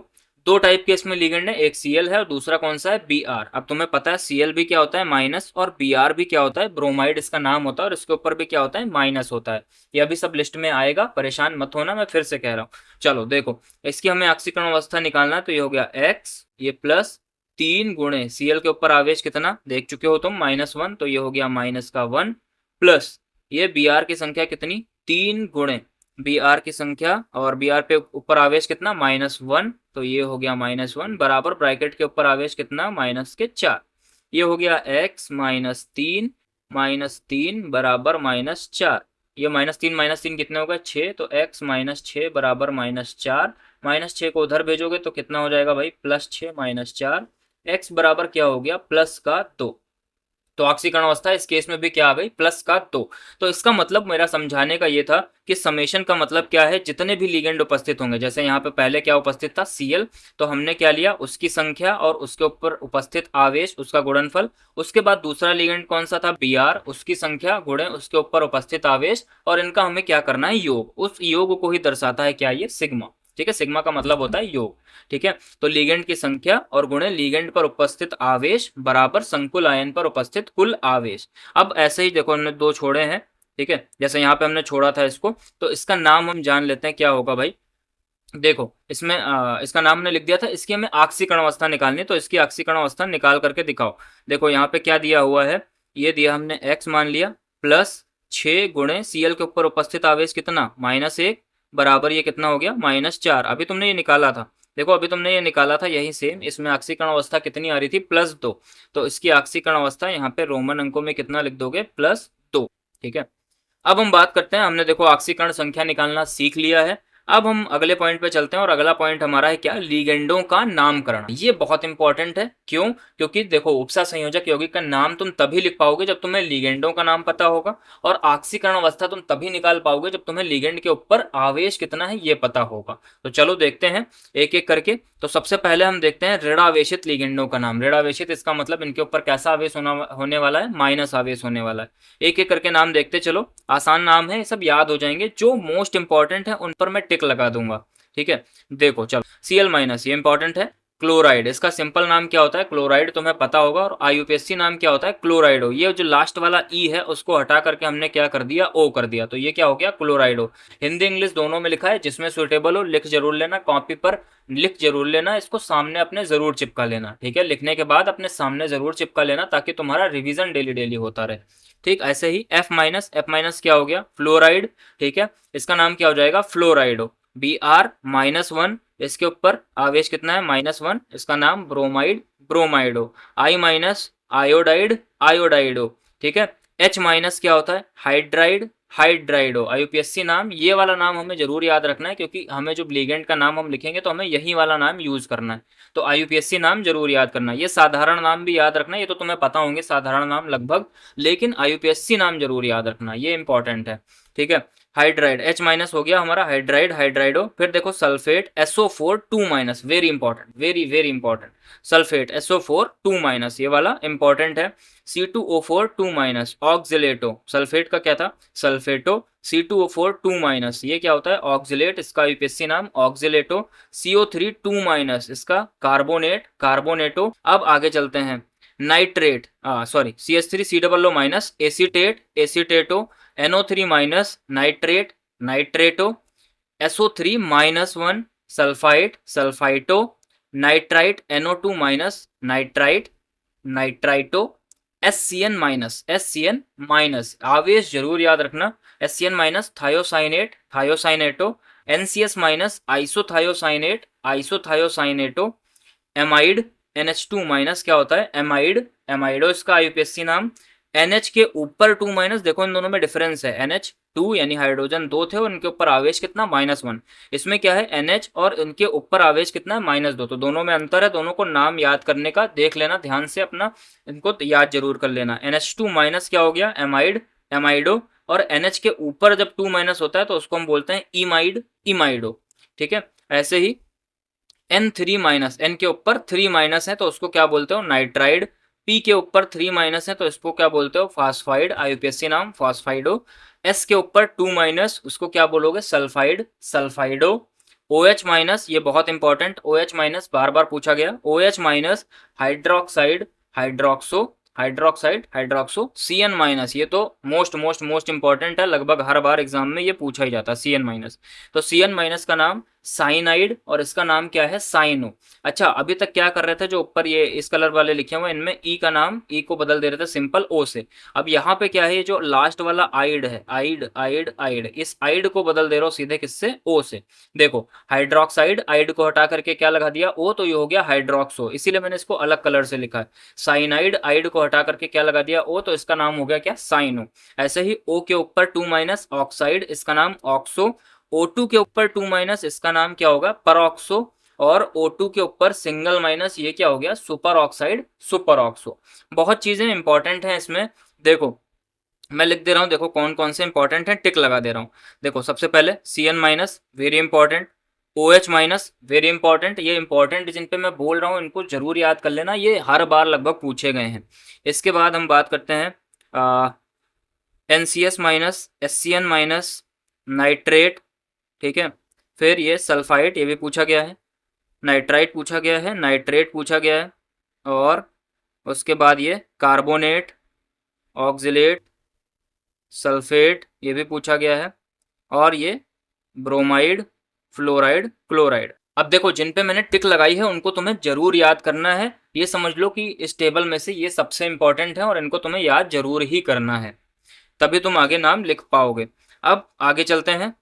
2 टाइप के इसमें लिगेंड है, एक Cl है और दूसरा कौन सा है, Br। अब तुम्हें पता है Cl भी क्या होता है, माइनस, और Br भी क्या होता है, ब्रोमाइड इसका नाम होता है, और इसके ऊपर भी क्या होता है, माइनस होता है। ये अभी सब लिस्ट में आएगा, परेशान मत होना, मैं फिर से कह रहा हूँ। चलो देखो इसकी हमें ऑक्सीकरण अवस्था निकालना है, तो ये हो गया x, ये +3 गुणे Cl के ऊपर आवेश कितना देख चुके हो तुम, -1, तो ये हो गया -1, प्लस ये Br की संख्या कितनी, 3 गुणे Br की संख्या, और Br पे ऊपर आवेश कितना, -1, तो ये हो गया -1, बराबर ब्रैकेट के ऊपर आवेश कितना, -4। ये हो गया x -3 बराबर -4। ये -3 कितने हो गए, 6, तो x -6 बराबर -4। -6 को उधर भेजोगे तो कितना हो जाएगा भाई, +6 -4, x बराबर क्या हो गया, +2। तो ऑक्सीकरण अवस्था इस केस में भी क्या आ गई, +2। तो इसका मतलब मेरा समझाने का ये था कि समेशन का मतलब क्या है, जितने भी लिगेंड उपस्थित होंगे, जैसे यहाँ पे पहले क्या उपस्थित था, Cl, तो हमने क्या लिया, उसकी संख्या और उसके ऊपर उपस्थित आवेश, उसका गुणनफल। उसके बाद दूसरा लिगेंड कौन सा था, Br, उसकी संख्या गुणे उसके ऊपर उपस्थित आवेश, और इनका हमें क्या करना है, योग। उस योग को ही दर्शाता है क्या, ये सिग्मा। ठीक है, सिग्मा का मतलब होता है योग। ठीक है, तो लिगेंड की संख्या और गुणे लिगेंड पर उपस्थित आवेश बराबर संकुल आयन पर उपस्थित कुल आवेश। अब ऐसे ही देखो हमने 2 छोड़े हैं। ठीक है, जैसे यहाँ पे हमने छोड़ा था इसको, तो इसका नाम हम जान लेते हैं क्या होगा भाई। देखो इसमें इसका नाम हमने लिख दिया था, इसकी हमें ऑक्सीकरण अवस्था निकालनी है, तो इसकी ऑक्सीकरण अवस्था निकाल करके दिखाओ। देखो यहाँ पे क्या दिया हुआ है, ये दिया हमने x मान लिया, +6 गुणे Cl के ऊपर उपस्थित आवेश कितना, -1, बराबर ये कितना हो गया, -4। अभी तुमने ये निकाला था, देखो अभी तुमने ये निकाला था, यही सेम इसमें ऑक्सीकरण अवस्था कितनी आ रही थी, +2। तो इसकी ऑक्सीकरण अवस्था यहाँ पे रोमन अंकों में कितना लिख दोगे, +2। ठीक है, अब हम बात करते हैं, हमने देखो ऑक्सीकरण संख्या निकालना सीख लिया है। अब हम अगले पॉइंट पे चलते हैं और अगला पॉइंट हमारा है क्या, लिगेंडों का नामकरण। ये बहुत इंपॉर्टेंट है। क्यों? क्योंकि देखो उपसा संयोजक यौगिक का नाम तुम तभी लिख पाओगे जब तुम्हें लिगेंडों का नाम पता होगा, और ऑक्सीकरण अवस्था तुम तभी निकाल पाओगे जब तुम्हें लिगेंड के ऊपर आवेश कितना है ये पता होगा। तो चलो देखते हैं एक एक करके। तो सबसे पहले हम देखते हैं ऋणावेशित लिगेंडों का नाम। ऋणावेशित इसका मतलब इनके ऊपर कैसा आवेश होने वाला है, माइनस आवेश होने वाला है। एक एक करके नाम देखते चलो, आसान नाम है, सब याद हो जाएंगे। जो मोस्ट इंपॉर्टेंट है उन पर मैं टिक लगा दूंगा, ठीक है। देखो चलो, Cl माइनस ये इंपॉर्टेंट है। क्लोराइड, इसका सिंपल नाम क्या होता है, क्लोराइड, तुम्हें पता होगा। और आईयूपीएससी नाम क्या होता है, क्लोराइडो। ये जो लास्ट वाला ई है उसको हटा करके हमने क्या कर दिया, ओ कर दिया, तो ये क्या हो गया, क्लोराइडो। हिंदी इंग्लिश दोनों में लिखा है, जिसमें सुटेबल हो लिख जरूर लेना, कॉपी पर लिख जरूर लेना, इसको सामने अपने जरूर चिपका लेना, ठीक है। लिखने के बाद अपने सामने जरूर चिपका लेना ताकि तुम्हारा रिवीजन डेली डेली होता रहे, ठीक। ऐसे ही एफ माइनस क्या हो गया, फ्लोराइड, ठीक है। इसका नाम क्या हो जाएगा, फ्लोराइडो। Br-1, इसके ऊपर आवेश कितना है, -1, इसका नाम ब्रोमाइड, ब्रोमाइडो। I-, आयोडाइड, आयोडाइडो, ठीक है। H- क्या होता है, हाइड्राइड, हाइड्राइडो। आईयूपीएससी नाम, ये वाला नाम हमें जरूर याद रखना है, क्योंकि हमें जो लिगेंड का नाम हम लिखेंगे तो हमें यही वाला नाम यूज करना है। तो आईयूपीएससी नाम जरूर याद करना है। ये साधारण नाम भी याद रखना है, ये तो तुम्हें पता होंगे साधारण नाम लगभग, लेकिन आईयूपीएससी नाम जरूर याद रखना, ये इंपॉर्टेंट है, ठीक है। हाइड्राइड, H- हो गया हमारा, हाइड्राइड, हाइड्राइडो। फिर देखो sulphate, SO4 2-, very important, very very important. Sulphate SO4 2-, ये वाला इंपॉर्टेंट है। C2O4 2-, ऑक्सिलेटो। सल्फेट का क्या था, सल्फेटो। C2O4 2-, ये क्या होता है, ऑक्सिलेट, इसका यूपीएससी नाम ऑक्सिलेटो। CO3 2-, इसका कार्बोनेट, कार्बोनेटो। अब आगे चलते हैं, nitrate, sorry, CH3COO-, acetate, acetato. NO3-, nitrate, nitrato. SO3-1, sulphite, sulphito. Nitrite, NO2-, nitrite, nitrito. SCN-, आवेश जरूर याद रखना। SCN-, thiocyanate, thiocyanato. NCS-, isothiocyanate, isothiocyanato. Amide, NH2-, क्या होता है, एमाइड, एमाइडो, इसका आईयूपीएससी नाम। NH के ऊपर 2-, देखो इन दोनों में डिफरेंस है। NH2 यानी हाइड्रोजन दो थे और इनके ऊपर आवेश कितना, -1। इसमें क्या है, NH और इनके ऊपर आवेश कितना है, -2। तो दोनों में अंतर है, दोनों को नाम याद करने का देख लेना ध्यान से अपना, इनको याद जरूर कर लेना। NH2- क्या हो गया, एमाइड, एमाइडो। और NH के ऊपर जब 2- होता है तो उसको हम बोलते हैं इमाइड, इमाइडो, ठीक है। ऐसे ही N3-, N के ऊपर 3- है तो उसको क्या बोलते हो, नाइट्राइड। P के ऊपर 3- है तो इसको क्या बोलते हो, फास्फाइड, आईयूपीएससी नाम फास्फाइडो। S के ऊपर 2- उसको क्या बोलोगे, सल्फाइड, सल्फाइडो। OH-, ये बहुत इंपॉर्टेंट, OH-, बार बार पूछा गया। OH-, hydroxide, hydroxo, hydroxide, hydroxo. CN-, ये तो मोस्ट मोस्ट मोस्ट इंपॉर्टेंट है, लगभग हर बार एग्जाम में ये पूछा ही जाता है, CN-। तो CN- का नाम साइनाइड और इसका नाम क्या है, साइनो। अच्छा, अभी तक क्या कर रहे थे, जो ऊपर ये इस कलर वाले लिखे हुए इनमें ई का नाम, ई को बदल दे रहे थे सिंपल ओ से। अब यहाँ पे क्या है, ये जो लास्ट वाला आइड है, आइड, आइड, आइड, इस आइड को बदल दे रहा हूँ सीधे किससे, ओ से। देखो हाइड्रोक्साइड, आइड को हटा करके क्या लगा दिया, ओ, तो ये हो गया हाइड्रोक्सो, इसीलिए मैंने इसको अलग कलर से लिखा है। साइनाइड, आइड को हटा करके क्या लगा दिया, ओ, तो इसका नाम हो गया क्या, साइनो। ऐसे ही ओ के ऊपर 2- ऑक्साइड, इसका नाम ऑक्सो। O2 के ऊपर 2- इसका नाम क्या होगा, परऑक्सो। और O2 के ऊपर सिंगल-, ये क्या हो गया, सुपर ऑक्साइड, सुपर ऑक्सो। बहुत चीजें इंपॉर्टेंट हैं इसमें, देखो मैं लिख दे रहा हूं, देखो कौन कौन से इंपॉर्टेंट हैं, टिक लगा दे रहा हूं। देखो सबसे पहले CN-, very important. OH-, very important. ये इंपॉर्टेंट जिन पे मैं बोल रहा हूं इनको जरूर याद कर लेना, ये हर बार लगभग पूछे गए हैं। इसके बाद हम बात करते हैं NCS-, SCN-, नाइट्रेट, ठीक है। फिर ये सल्फाइड, ये भी पूछा गया है। नाइट्राइट पूछा गया है, नाइट्रेट पूछा गया है। और उसके बाद ये कार्बोनेट, ऑक्सिलेट, सल्फेट, ये भी पूछा गया है। और ये ब्रोमाइड, फ्लोराइड, क्लोराइड। अब देखो जिन पे मैंने टिक लगाई है उनको तुम्हें जरूर याद करना है। ये समझ लो कि इस टेबल में से ये सबसे इंपॉर्टेंट है और इनको तुम्हें याद जरूर ही करना है, तभी तुम आगे नाम लिख पाओगे। अब आगे चलते हैं।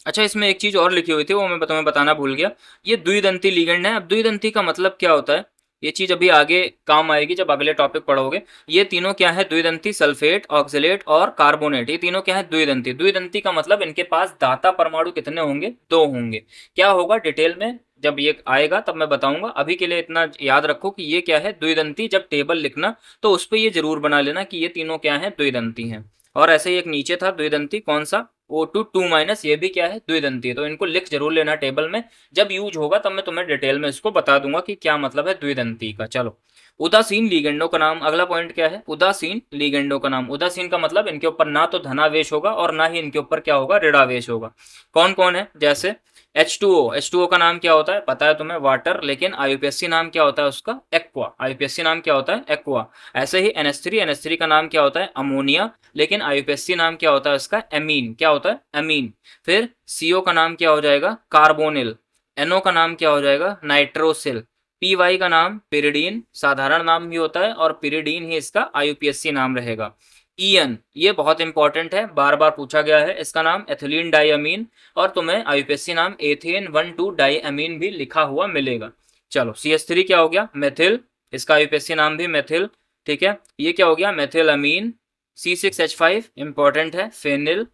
अच्छा, इसमें एक चीज और लिखी हुई थी, वो मैं तुम्हें बताना भूल गया। ये द्विदंती लिगेंड है। अब द्विदंती का मतलब क्या होता है, ये चीज अभी आगे काम आएगी जब अगले टॉपिक पढ़ोगे। ये तीनों क्या है, द्विदंती, सल्फेट, ऑक्सलेट और कार्बोनेट, ये तीनों क्या है, द्विदंती। द्विदंती का मतलब इनके पास दाता परमाणु कितने होंगे, 2 होंगे। क्या होगा डिटेल में जब ये आएगा तब मैं बताऊंगा। अभी के लिए इतना याद रखो कि ये क्या है, द्विदंती। जब टेबल लिखना तो उस पर ये जरूर बना लेना कि ये तीनों क्या है, द्विदंती हैं। और ऐसे ही एक नीचे था द्विदंती, कौन सा, O2 2 ये भी क्या है, द्विदंती। तो इनको लिख जरूर लेना टेबल में, जब यूज होगा तब मैं तुम्हें डिटेल में इसको बता दूंगा कि क्या मतलब है द्विदंती का। चलो, उदासीन लिगेंडों का नाम। अगला पॉइंट क्या है, उदासीन लिगेंडों का नाम। उदासीन का मतलब इनके ऊपर ना तो धनावेश होगा और ना ही इनके ऊपर क्या होगा, ऋणावेश होगा। कौन कौन है, जैसे H2O। H2O का नाम क्या होता है, पता है तुम्हें, वाटर। लेकिन आईयूपीएससी नाम क्या होता है उसका, एक्वा। आईयूपीएससी नाम क्या होता है, एक्वा। ऐसे ही NH3, NH3 का नाम क्या होता है, अमोनिया। लेकिन आईयूपीएससी नाम क्या होता है उसका, एमीन। क्या होता है, एमीन। फिर CO का नाम क्या हो जाएगा, कार्बोनिल। NO का नाम क्या हो जाएगा, नाइट्रोसिल। PY का नाम पिरिडीन, साधारण नाम भी होता है और पिरिडीन ही इसका आईयूपीएससी नाम रहेगा। EN, ये बहुत इंपॉर्टेंट है, बार बार पूछा गया है। इसका नाम एथिलीन डाइअमीन, और तुम्हें आईयूपीएससी नाम एथेन 1,2 डाइअमीन भी लिखा हुआ मिलेगा। चलो, CH3 क्या हो गया, मेथिल। इसका आईयूपीएससी नाम भी मेथिल। ठीक है, ये क्या हो गया, मेथिल अमीन। C6H5 इंपॉर्टेंट है, फेनिल।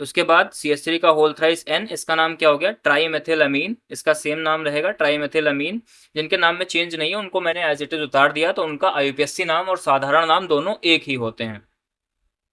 उसके बाद CH3 का होल थ्राइस N, इसका नाम क्या हो गया, ट्राई मेथिल अमीन। इसका सेम नाम रहेगा, ट्राई मेथिल अमीन। जिनके नाम में चेंज नहीं है उनको मैंने एज इट इज उतार दिया, तो उनका आईयूपीएससी नाम और साधारण नाम दोनों एक ही होते हैं।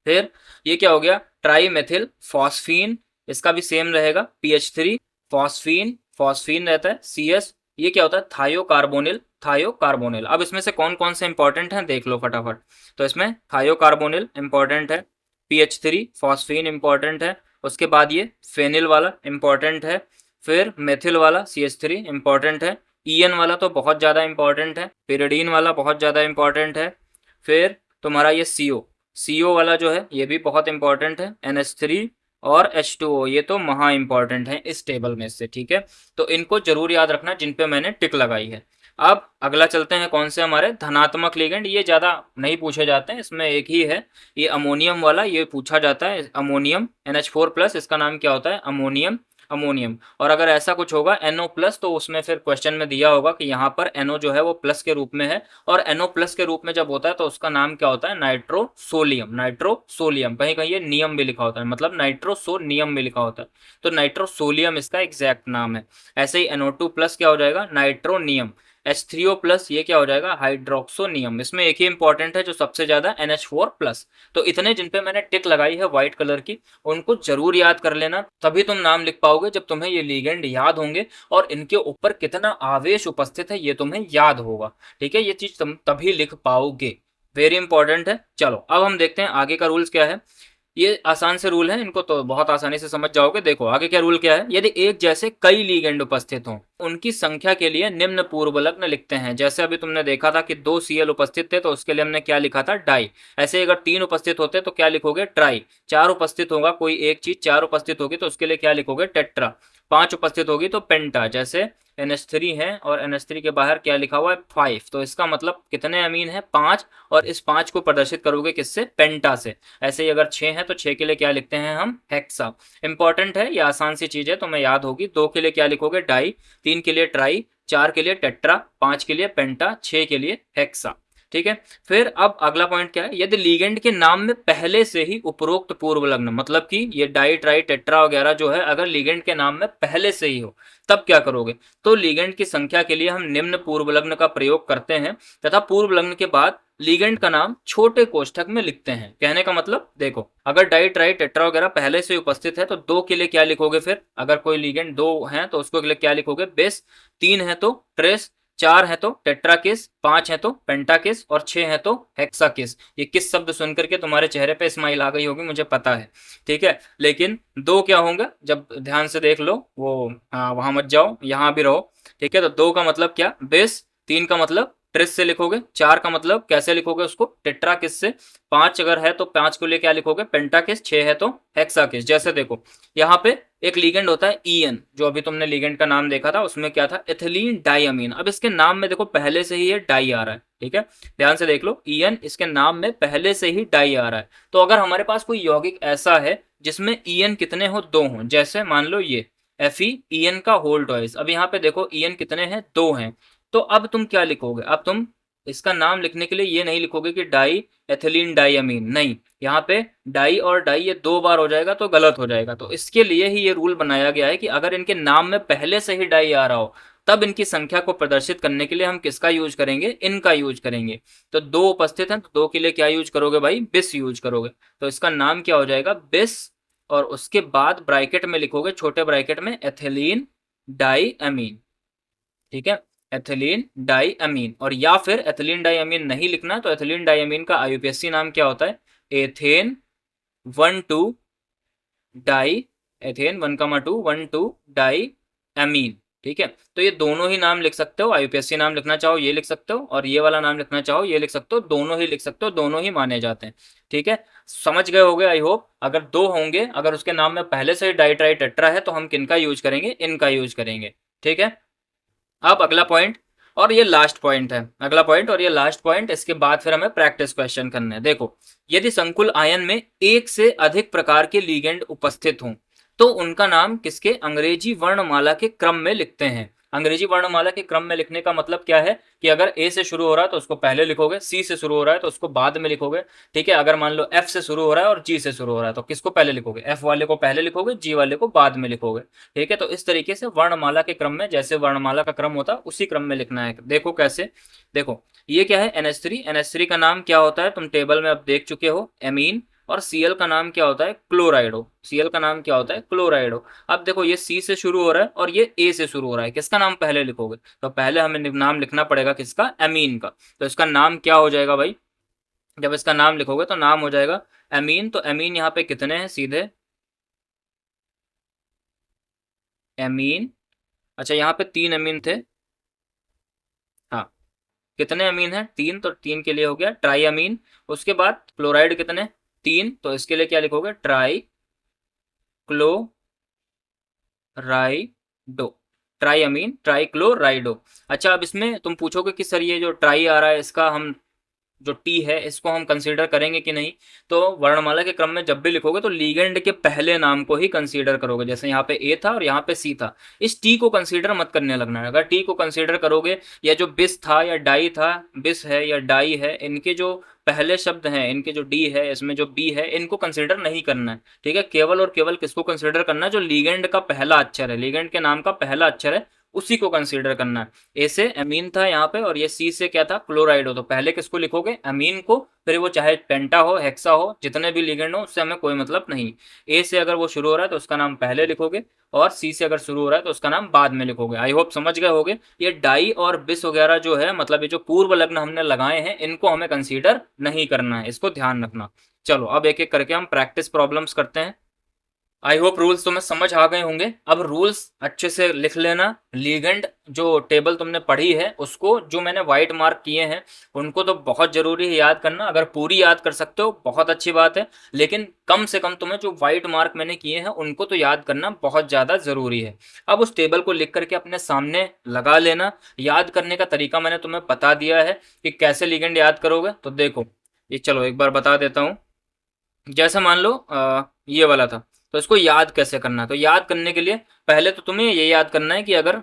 फिर ये क्या हो गया, ट्राई मेथिल फॉस्फीन। इसका भी सेम रहेगा, PH3 फॉस्फीन। फॉस्फीन रहता है, CS। ये क्या होता है, थायोकार्बोनिल। थायोकार्बोनिल। अब इसमें से कौन कौन से इंपॉर्टेंट हैं देख लो फटाफट। तो इसमें थायोकार्बोनिल इंपॉर्टेंट है, PH3 फॉस्फीन इंपॉर्टेंट है। उसके बाद ये फेनिल वाला इंपॉर्टेंट है। फिर मेथिल वाला CH3 इंपॉर्टेंट है। EN वाला तो बहुत ज़्यादा इंपॉर्टेंट है। पिरिडीन वाला बहुत ज़्यादा इंपॉर्टेंट है। फिर तुम्हारा ये CO वाला जो है ये भी बहुत इंपॉर्टेंट है। NH3 और H2O, ये तो महा इंपॉर्टेंट है इस टेबल में से। ठीक है, तो इनको जरूर याद रखना जिन पे मैंने टिक लगाई है। अब अगला चलते हैं, कौन से हमारे धनात्मक लिगेंड। ये ज़्यादा नहीं पूछे जाते हैं, इसमें एक ही है, ये अमोनियम वाला, ये पूछा जाता है। अमोनियम NH4+, इसका नाम क्या होता है, अमोनियम। अमोनियम। और अगर ऐसा कुछ होगा NO+, तो उसमें फिर क्वेश्चन में दिया होगा कि यहाँ पर NO जो है वो प्लस के रूप में है, और NO+ के रूप में जब होता है तो उसका नाम क्या होता है, नाइट्रोसोलियम। नाइट्रोसोलियम, कहीं कहीं ये नियम भी लिखा होता है, मतलब नाइट्रोसोनियम भी लिखा होता है, तो नाइट्रोसोलियम इसका एग्जैक्ट नाम है। ऐसे ही NO2+ क्या हो जाएगा, नाइट्रोनियम। H3O+, ये क्या हो जाएगा, हाइड्रोक्सोनियम। इसमें एक ही इंपॉर्टेंट है जो सबसे ज्यादा, NH4+। तो इतने जिन पे मैंने टिक लगाई है व्हाइट कलर की, उनको जरूर याद कर लेना, तभी तुम नाम लिख पाओगे जब तुम्हें ये लिगेंड याद होंगे और इनके ऊपर कितना आवेश उपस्थित है ये तुम्हें याद होगा। ठीक है, ये चीज तुम तभी लिख पाओगे, वेरी इंपॉर्टेंट है। चलो, अब हम देखते हैं आगे का रूल्स क्या है। ये आसान से रूल है, इनको तो बहुत आसानी से समझ जाओगे। देखो आगे क्या रूल क्या है, यदि एक जैसे कई लिगेंड उपस्थित हों, उनकी संख्या के लिए निम्न पूर्व लग्न लिखते हैं। जैसे अभी तुमने देखा था कि 2 Cl उपस्थित थे तो उसके लिए हमने क्या लिखा था, डाई। ऐसे अगर 3 उपस्थित होते तो क्या लिखोगे, ट्राई। 4 उपस्थित होगा कोई एक चीज, 4 उपस्थित होगी तो उसके लिए क्या लिखोगे, टेट्रा। 5 उपस्थित होगी तो पेंटा। जैसे NH3 है और NH3 के बाहर क्या लिखा हुआ है, 5, तो इसका मतलब कितने अमीन है, 5। और इस 5 को प्रदर्शित करोगे किससे, पेंटा से। ऐसे ही अगर 6 है तो 6 के लिए क्या लिखते हैं हम, हेक्सा। इंपॉर्टेंट है, ये आसान सी चीज है, तुम्हें याद होगी। 2 के लिए क्या लिखोगे, डाई। 3 के लिए ट्राई। 4 के लिए टेट्रा। 5 के लिए पेंटा। 6 के लिए हेक्सा। ठीक है, फिर अब अगला पॉइंट क्या है, यदि लिगेंड के नाम में पहले से ही उपरोक्त पूर्व लग्न, मतलब कि ये डाई ट्राई टेट्रा वगैरह जो है अगर लिगेंड के नाम में पहले से ही हो, तब क्या करोगे, तो लिगेंड की संख्या के लिए हम निम्न पूर्व लग्न का प्रयोग करते हैं, तथा पूर्व लग्न के बाद लिगेंड का नाम छोटे कोष्ठक में लिखते हैं। कहने का मतलब देखो, अगर डाई ट्राई टेट्रा वगैरह पहले से उपस्थित है तो 2 के लिए क्या लिखोगे, फिर अगर कोई लिगेंड 2 है तो उसको के लिए क्या लिखोगे, बेस। 3 है तो ट्रेस। 4 है तो टेट्राकिस। 5 है तो पेंटाकिस। और 6 है तो हेक्साकिस। ये किस शब्द सुनकर के तुम्हारे चेहरे पे स्माइल आ गई होगी मुझे पता है, ठीक है। लेकिन 2 क्या होंगे, जब ध्यान से देख लो, वो वहां मत जाओ, यहां भी रहो। ठीक है, तो 2 का मतलब क्या, बेस। 3 का मतलब ट्रिस से लिखोगे। 4 का मतलब कैसे लिखोगे उसको, टेट्राकिस से। 5 अगर है तो 5 को लिए क्या लिखोगे, पेंटाकिस। 6 है तो हेक्साकिस। जैसे देखो यहाँ पे एक लिगेंड होता है EN, जो अभी तुमने लिगेंड का नाम देखा था उसमें क्या था, एथिलीन डाइअमीन। अब इसके नाम में देखो पहले से ही ये डाई आ रहा है। ठीक है, ध्यान से देख लो, EN इसके नाम में पहले से ही डाई आ रहा है। तो अगर हमारे पास कोई यौगिक ऐसा है जिसमें EN कितने हो, 2 हो, जैसे मान लो ये FeEN का होल ट्वाइस। अब यहाँ पे देखो EN कितने हैं, 2 हैं। तो अब तुम क्या लिखोगे, अब तुम इसका नाम लिखने के लिए ये नहीं लिखोगे कि डाई एथिलीन डाइअमीन, नहीं, यहाँ पे डाई और डाई ये 2 बार हो जाएगा तो गलत हो जाएगा। तो इसके लिए ही ये रूल बनाया गया है कि अगर इनके नाम में पहले से ही डाई आ रहा हो तब इनकी संख्या को प्रदर्शित करने के लिए हम किसका यूज करेंगे, इनका यूज करेंगे। तो 2 उपस्थित हैं तो 2 के लिए क्या यूज करोगे भाई, बिस यूज करोगे। तो इसका नाम क्या हो जाएगा, बिस, और उसके बाद ब्रैकेट में लिखोगे, छोटे ब्रैकेट में, एथिलीन डाइअमीन, ठीक है, एथिलीन डाइअमीन। और या फिर एथिलीन डाइअमीन नहीं लिखना तो एथिलीन डाइअमीन का आईयूपीएसी नाम क्या होता है, एथेन 1,2 डाई, एथेन 1,2 डाई अमीन, ठीक है। तो ये दोनों ही नाम लिख सकते हो, आईयूपीएसी नाम लिखना चाहो ये लिख सकते हो, और ये वाला नाम लिखना चाहो ये लिख सकते हो, दोनों ही लिख सकते हो, दोनों ही माने जाते हैं, ठीक है। समझ गए होगे आई होप। अगर 2 होंगे, अगर उसके नाम में पहले से डाई ट्राई टेट्रा है तो हम किनका यूज करेंगे, इनका यूज करेंगे, ठीक है। अब अगला पॉइंट और ये लास्ट पॉइंट है, अगला पॉइंट और ये लास्ट पॉइंट, इसके बाद फिर हमें प्रैक्टिस क्वेश्चन करने हैं। देखो, यदि संकुल आयन में एक से अधिक प्रकार के लिगेंड उपस्थित हों तो उनका नाम किसके अंग्रेजी वर्णमाला के क्रम में लिखते हैं। अंग्रेजी वर्णमाला के क्रम में लिखने का मतलब क्या है कि अगर ए से शुरू हो रहा है तो उसको पहले लिखोगे, सी से शुरू हो रहा है तो उसको बाद में लिखोगे, ठीक है। अगर मान लो एफ से शुरू हो रहा है और जी से शुरू हो रहा है तो किसको पहले लिखोगे, एफ वाले को पहले लिखोगे, जी वाले को बाद में लिखोगे, ठीक है। तो इस तरीके से वर्णमाला के क्रम में, जैसे वर्णमाला का क्रम होता है उसी क्रम में लिखना है। देखो कैसे, देखो ये क्या है, NH3, NH3 का नाम क्या होता है तुम टेबल में अब देख चुके हो, एमीन। और Cl का नाम क्या होता है, क्लोराइडो, Cl का नाम क्या होता है, क्लोराइडो। अब देखो ये C से शुरू हो रहा है और ये A से शुरू हो रहा है, किसका नाम पहले लिखोगे, तो पहले हमें नाम लिखना पड़ेगा किसका, एमीन का। तो इसका नाम क्या हो जाएगा भाई, जब इसका नाम लिखोगे तो नाम हो जाएगा एमीन। तो एमीन यहाँ पे कितने हैं, सीधे एमीन, अच्छा यहाँ पे 3 एमीन थे, हाँ, कितने अमीन है, 3, तो 3 के लिए हो गया ट्राई अमीन। उसके बाद क्लोराइड कितने, 3, तो इसके लिए क्या लिखोगे, ट्राई क्लोराइडो, ट्राई अमीन ट्राई क्लोराइडो। अच्छा अब इसमें तुम पूछोगे कि सर ये जो ट्राई आ रहा है इसका हम जो टी है इसको हम कंसीडर करेंगे कि नहीं। तो वर्णमाला के क्रम में जब भी लिखोगे तो लीगेंड के पहले नाम को ही कंसीडर करोगे, जैसे यहाँ पे ए था और यहाँ पे सी था, इस टी को कंसीडर मत करने लगना है। अगर टी को कंसीडर करोगे, या जो बिस था या डाई था, बिस है या डाई है, इनके जो पहले शब्द हैं, इनके जो डी है इसमें जो बी है, इनको कंसीडर नहीं करना है, ठीक है। केवल और केवल किसको कंसीडर करना है, जो लीगेंड का पहला अक्षर है, लीगेंड के नाम का पहला अक्षर है उसी को कंसीडर करना है। ए से एमीन था यहाँ पे और ये सी से क्या था, क्लोराइड हो, तो पहले किसको लिखोगे, एमीन को, फिर वो चाहे पेंटा हो, हेक्सा हो, जितने भी लिगेंड हो उससे हमें कोई मतलब नहीं। ए से अगर वो शुरू हो रहा है तो उसका नाम पहले लिखोगे, और सी से अगर शुरू हो रहा है तो उसका नाम बाद में लिखोगे। आई होप समझ गए होगे। ये डाई और बिस वगैरह जो है, मतलब ये जो पूर्व लग्न हमने लगाए हैं, इनको हमें कंसीडर नहीं करना है, इसको ध्यान रखना। चलो अब एक एक करके हम प्रैक्टिस प्रॉब्लम्स करते हैं। आई होप रूल्स तुम्हें समझ आ गए होंगे। अब रूल्स अच्छे से लिख लेना। लीगेंड जो टेबल तुमने पढ़ी है उसको, जो मैंने व्हाइट मार्क किए हैं उनको तो बहुत जरूरी है याद करना। अगर पूरी याद कर सकते हो बहुत अच्छी बात है, लेकिन कम से कम तुम्हें जो व्हाइट मार्क मैंने किए हैं उनको तो याद करना बहुत ज़्यादा ज़रूरी है। अब उस टेबल को लिख करके अपने सामने लगा लेना। याद करने का तरीका मैंने तुम्हें बता दिया है कि कैसे लीगेंड याद करोगे। तो देखो ये, चलो एक बार बता देता हूँ। जैसे मान लो ये वाला था, तो इसको याद कैसे करना है। तो याद करने के लिए पहले तो तुम्हें ये याद करना है कि अगर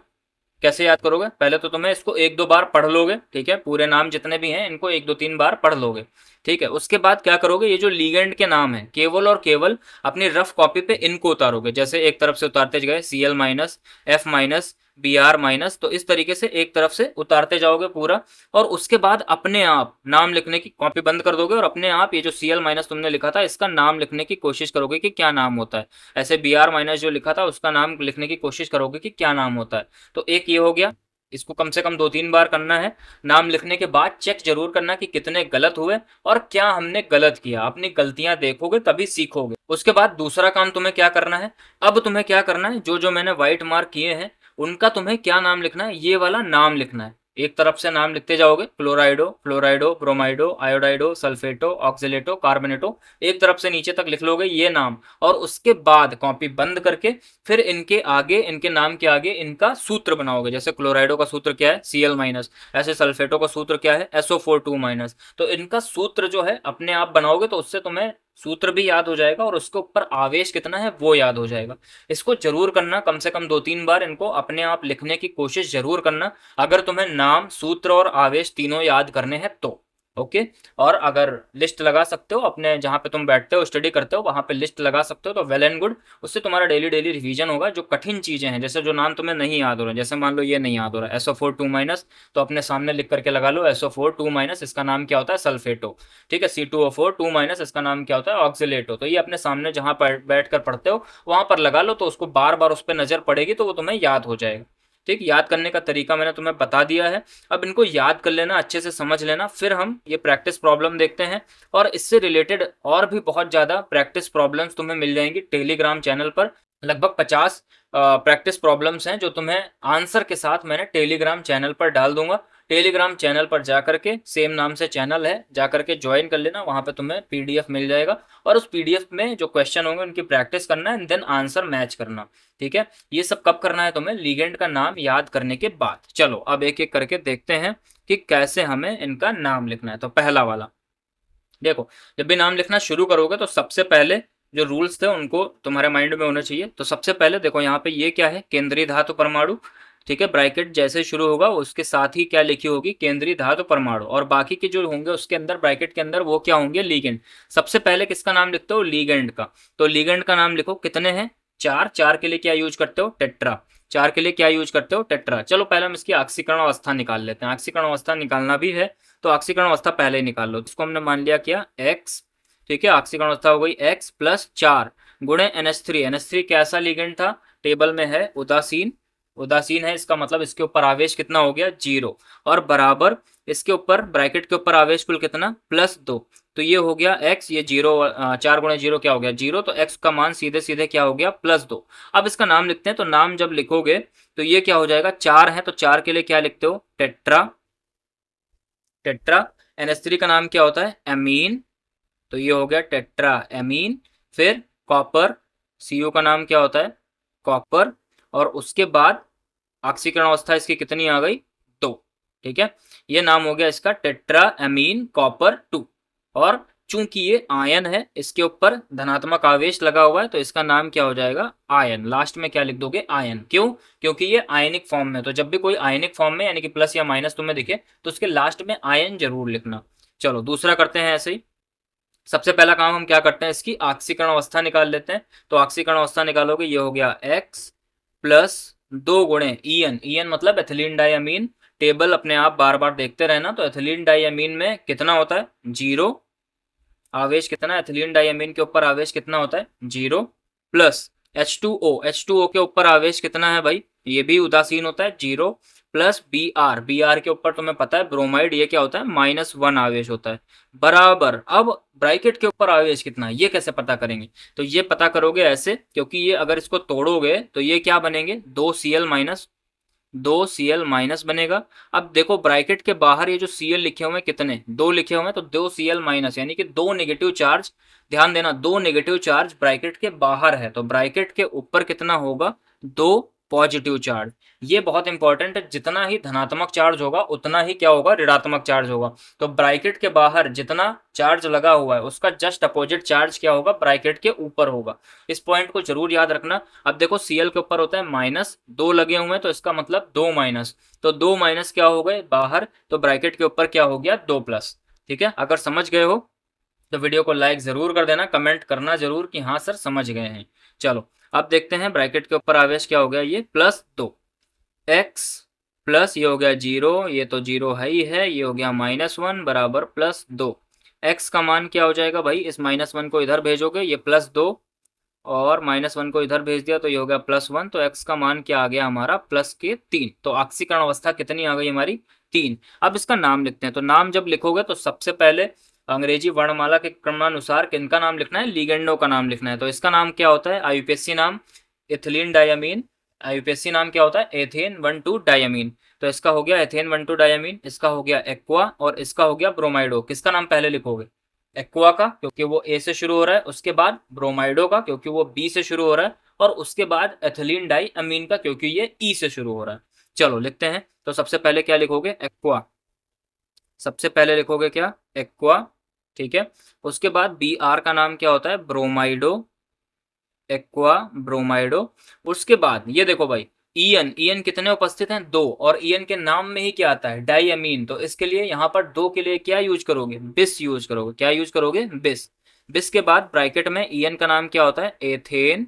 कैसे याद करोगे, पहले तो तुम्हें इसको 1-2 बार पढ़ लोगे, ठीक है, पूरे नाम जितने भी हैं इनको 1-2-3 बार पढ़ लोगे, ठीक है। उसके बाद क्या करोगे, ये जो लीगेंड के नाम है केवल और केवल अपनी रफ कॉपी पे इनको उतारोगे, जैसे एक तरफ से उतारते गए Cl minus, F minus, Br minus, तो इस तरीके से एक तरफ से उतारते जाओगे पूरा। और उसके बाद अपने आप नाम लिखने की, कॉपी बंद कर दोगे और अपने आप ये जो Cl माइनस तुमने लिखा था इसका नाम लिखने की कोशिश करोगे कि क्या नाम होता है। ऐसे Br माइनस जो लिखा था उसका नाम लिखने की कोशिश करोगे कि क्या नाम होता है। तो एक ये हो गया, इसको कम से कम 2-3 बार करना है। नाम लिखने के बाद चेक जरूर करना कि कितने गलत हुए और क्या हमने गलत किया। अपनी गलतियां देखोगे तभी सीखोगे। उसके बाद दूसरा काम तुम्हें क्या करना है, अब तुम्हें क्या करना है, जो जो मैंने व्हाइट मार्क किए हैं उनका तुम्हें क्या नाम लिखना है, ये वाला नाम लिखना है। एक तरफ से नाम लिखते जाओगे, क्लोराइडो, फ्लोराइडो, ब्रोमाइडो, आयोडाइडो, सल्फेटो, ऑक्सिलेटो, कार्बोनेटो, एक तरफ से नीचे तक लिख लोगे ये नाम। और उसके बाद कॉपी बंद करके फिर इनके आगे, इनके नाम के आगे इनका सूत्र बनाओगे। जैसे क्लोराइडो का सूत्र क्या है, Cl माइनस, ऐसे सल्फेटो का सूत्र क्या है, SO4 2 माइनस। तो इनका सूत्र जो है अपने आप बनाओगे तो उससे तुम्हें सूत्र भी याद हो जाएगा और उसके ऊपर आवेश कितना है वो याद हो जाएगा। इसको जरूर करना, कम से कम 2-3 बार इनको अपने आप लिखने की कोशिश जरूर करना, अगर तुम्हें नाम, सूत्र और आवेश तीनों याद करने हैं तो। ओके। और अगर लिस्ट लगा सकते हो अपने जहां पे तुम बैठते हो स्टडी करते हो वहां पे लिस्ट लगा सकते हो तो वेल एंड गुड। उससे तुम्हारा डेली डेली रिवीजन होगा। जो कठिन चीजें हैं, जैसे जो नाम तुम्हें नहीं याद हो रहा है, जैसे मान लो ये नहीं याद हो रहा है SO4 2 माइनस, तो अपने सामने लिख करके लगा लो SO4 2 माइनस, इसका नाम क्या होता है सल्फेटो। ठीक है। C2O4 2 माइनस, इसका नाम क्या होता है ऑक्सिलेटो। तो ये अपने सामने जहां पर बैठ कर पढ़ते हो वहां पर लगा लो, तो उसको बार बार उस पर नजर पड़ेगी तो वो तुम्हें याद हो जाएगा। ठीक। याद करने का तरीका मैंने तुम्हें बता दिया है। अब इनको याद कर लेना, अच्छे से समझ लेना, फिर हम ये प्रैक्टिस प्रॉब्लम देखते हैं। और इससे रिलेटेड और भी बहुत ज़्यादा प्रैक्टिस प्रॉब्लम्स तुम्हें मिल जाएंगी टेलीग्राम चैनल पर। लगभग 50 प्रैक्टिस प्रॉब्लम्स हैं जो तुम्हें आंसर के साथ मैंने टेलीग्राम चैनल पर डाल दूंगा। टेलीग्राम चैनल पर जाकर के, सेम नाम से चैनल है, जाकर के ज्वाइन कर लेना, वहां पे तुम्हें PDF मिल जाएगा और उस PDF में जो क्वेश्चन होंगे उनकी प्रैक्टिस करना एंड देन आंसर मैच करना। ठीक है। ये सब कब करना है तुम्हें? लिगेंड का नाम याद करने के बाद। चलो अब एक एक करके देखते हैं कि कैसे हमें इनका नाम लिखना है। तो पहला वाला देखो, जब भी नाम लिखना शुरू करोगे तो सबसे पहले जो रूल्स थे उनको तुम्हारे माइंड में होने चाहिए। तो सबसे पहले देखो यहाँ पे ये क्या है, केंद्रीय धातु परमाणु। ठीक है। ब्रैकेट जैसे शुरू होगा उसके साथ ही क्या लिखी होगी, केंद्रीय धातु परमाणु, और बाकी के जो होंगे उसके अंदर ब्रैकेट के अंदर वो क्या होंगे, लीगेंड। सबसे पहले किसका नाम लिखते हो, लीगेंड का। तो लीगेंड का नाम लिखो। कितने हैं, 4। 4 के लिए क्या यूज करते हो, टेट्रा। 4 के लिए क्या यूज करते हो, टेट्रा। चलो पहले हम इसकी ऑक्सीकरण अवस्था निकाल लेते हैं। ऑक्सीकरण अवस्था निकालना भी है तो ऑक्सीकरण अवस्था पहले ही निकाल लो। इसको हमने मान लिया क्या, X। ठीक है। ऑक्सीकरण अवस्था हो गई X प्लस 4 गुणे NH3। NH3 कैसा लिगेंड था, टेबल में है उदासीन। उदासीन है, इसका मतलब इसके ऊपर आवेश कितना हो गया, 0। और बराबर इसके ऊपर ब्रैकेट के ऊपर आवेश कुल कितना, +2। तो ये हो गया X, ये 0, 4 गुणे 0 क्या हो गया, 0। तो X का मान सीधे सीधे क्या हो गया, +2। अब इसका नाम लिखते हैं। तो नाम जब लिखोगे तो ये क्या हो जाएगा, 4 है तो 4 के लिए क्या लिखते हो, टेट्रा। टेट्रा। NH3 का नाम क्या होता है, एमीन। तो ये हो गया टेट्रा एमीन। फिर कॉपर, Cu का नाम क्या होता है, कॉपर। और उसके बाद ऑक्सीकरण अवस्था इसकी कितनी आ गई, 2। ठीक है। ये नाम हो गया इसका टेट्रा एमीन कॉपर 2। और चूंकि ये आयन है, इसके ऊपर धनात्मक आवेश लगा हुआ है, तो इसका नाम क्या हो जाएगा, आयन। लास्ट में क्या लिख दोगे, आयन। क्यों, क्योंकि ये आयनिक फॉर्म में। तो जब भी कोई आयनिक फॉर्म में यानी कि प्लस या माइनस तुम्हें दिखे तो उसके लास्ट में आयन जरूर लिखना। चलो दूसरा करते हैं ऐसे ही। सबसे पहला काम हम क्या करते हैं, इसकी ऑक्सीकरण अवस्था निकाल लेते हैं। तो ऑक्सीकरण अवस्था निकालोगे, ये हो गया X प्लस 2 गुणे EN। EN मतलब एथिलीन डाइअमीन। टेबल अपने आप बार बार देखते रहना। तो एथिलीन डाइअमीन में कितना होता है, 0। आवेश कितना, एथिलीन डाइअमीन के ऊपर आवेश कितना होता है, 0। Plus H2O। H2O के ऊपर आवेश कितना है भाई, ये भी उदासीन होता है, 0। Plus Br। Br के ऊपर तुम्हें पता है ब्रोमाइड, ये क्या होता है, -1 आवेश होता है। बराबर। अब ब्रैकेट के ऊपर आवेश कितना है, ये कैसे पता करेंगे, तो ये पता करोगे ऐसे, क्योंकि ये अगर इसको तोड़ोगे तो ये क्या बनेंगे, 2Cl- बनेगा। अब देखो ब्रैकेट के बाहर ये जो Cl लिखे हुए हैं कितने, 2 लिखे हुए हैं, तो 2Cl- यानी कि 2 नेगेटिव चार्ज। ध्यान देना, 2 नेगेटिव चार्ज ब्रैकेट के बाहर है, तो ब्रैकेट के ऊपर कितना होगा, 2 पॉजिटिव चार्ज। ये बहुत इंपॉर्टेंट है, जितना ही धनात्मक चार्ज होगा उतना ही क्या होगा, ऋणात्मक चार्ज होगा। तो ब्रैकेट के बाहर जितना चार्ज लगा हुआ है उसका जस्ट अपोजिट चार्ज क्या होगा, ब्रैकेट के ऊपर होगा। इस पॉइंट को जरूर याद रखना। अब देखो Cl के ऊपर होता है -2 लगे हुए हैं, तो इसका मतलब 2 माइनस। तो 2 माइनस क्या हो गए बाहर, तो ब्रैकेट के ऊपर क्या हो गया, 2 प्लस। ठीक है। अगर समझ गए हो तो वीडियो को लाइक जरूर कर देना, कमेंट करना जरूर कि हाँ सर समझ गए हैं। चलो अब देखते हैं ब्रैकेट के ऊपर आवेश क्या हो गया, ये +2। X प्लस ये हो गया 0, ये तो 0 है ही है, ये हो गया -1 बराबर +2। X का मान क्या हो जाएगा भाई, इस -1 को इधर भेजोगे, ये +2 और -1 को इधर भेज दिया तो ये हो गया +1। तो X का मान क्या आ गया हमारा, +3। तो ऑक्सीकरण अवस्था कितनी आ गई हमारी, 3। अब इसका नाम लिखते हैं। तो नाम जब लिखोगे तो सबसे पहले अंग्रेजी वर्णमाला के क्रमानुसार किनका नाम लिखना है, लिगेंडो का नाम लिखना है। तो इसका नाम क्या होता है, IUPAC नाम इथिलीन डाइअमीन। IUPAC नाम क्या होता है, एथेन 1,2 डाइअमीन। तो इसका हो गया एथेन 1,2 डाइअमीन, इसका हो गया एक्वा और इसका हो गया ब्रोमाइडो। किसका नाम पहले लिखोगे, एक्वा का, क्योंकि वो ए से शुरू हो रहा है। उसके बाद ब्रोमाइडो का, क्योंकि वो बी से शुरू हो रहा है। और उसके बाद एथिलीन डाई अमीन का, क्योंकि ये ई से शुरू हो रहा है। चलो लिखते हैं। तो सबसे पहले क्या लिखोगे, एक्वा। सबसे पहले लिखोगे क्या, एक्वा। ठीक है। उसके बाद Br का नाम क्या होता है, ब्रोमाइडो, एक्वा ब्रोमाइडो। उसके बाद ये देखो भाई, ईएन, ईएन कितने उपस्थित हैं, दो, और ईएन के नाम में ही क्या आता है, डाइअमीन, तो इसके लिए यहाँ पर दो के लिए क्या यूज करोगे, बिस यूज करोगे, क्या यूज करोगे, बिस। बिस के बाद ब्रैकेट में ईएन का नाम क्या होता है, एथेन,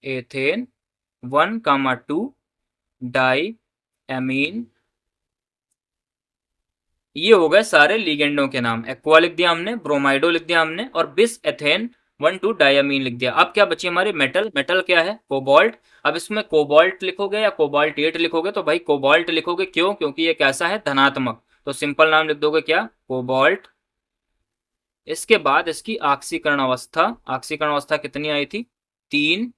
एथेन 1, 2 डाई एमीन। ये हो गए सारे लिगेंडों के नाम, एक्वा लिख दिया हमने, ब्रोमाइडो लिख दिया हमने, और बिस एथेन 1, 2 डायमीन लिख दिया। अब क्या बची हमारी मेटल, मेटल क्या है, कोबाल्ट। अब इसमें कोबाल्ट लिखोगे या कोबाल्टेट लिखोगे, तो भाई कोबाल्ट लिखोगे, क्यों, क्योंकि ये कैसा है, धनात्मक, तो सिंपल नाम लिख दोगे क्या, कोबाल्ट। इसके बाद इसकी ऑक्सीकरण अवस्था, ऑक्सीकरण अवस्था कितनी आई थी, 3।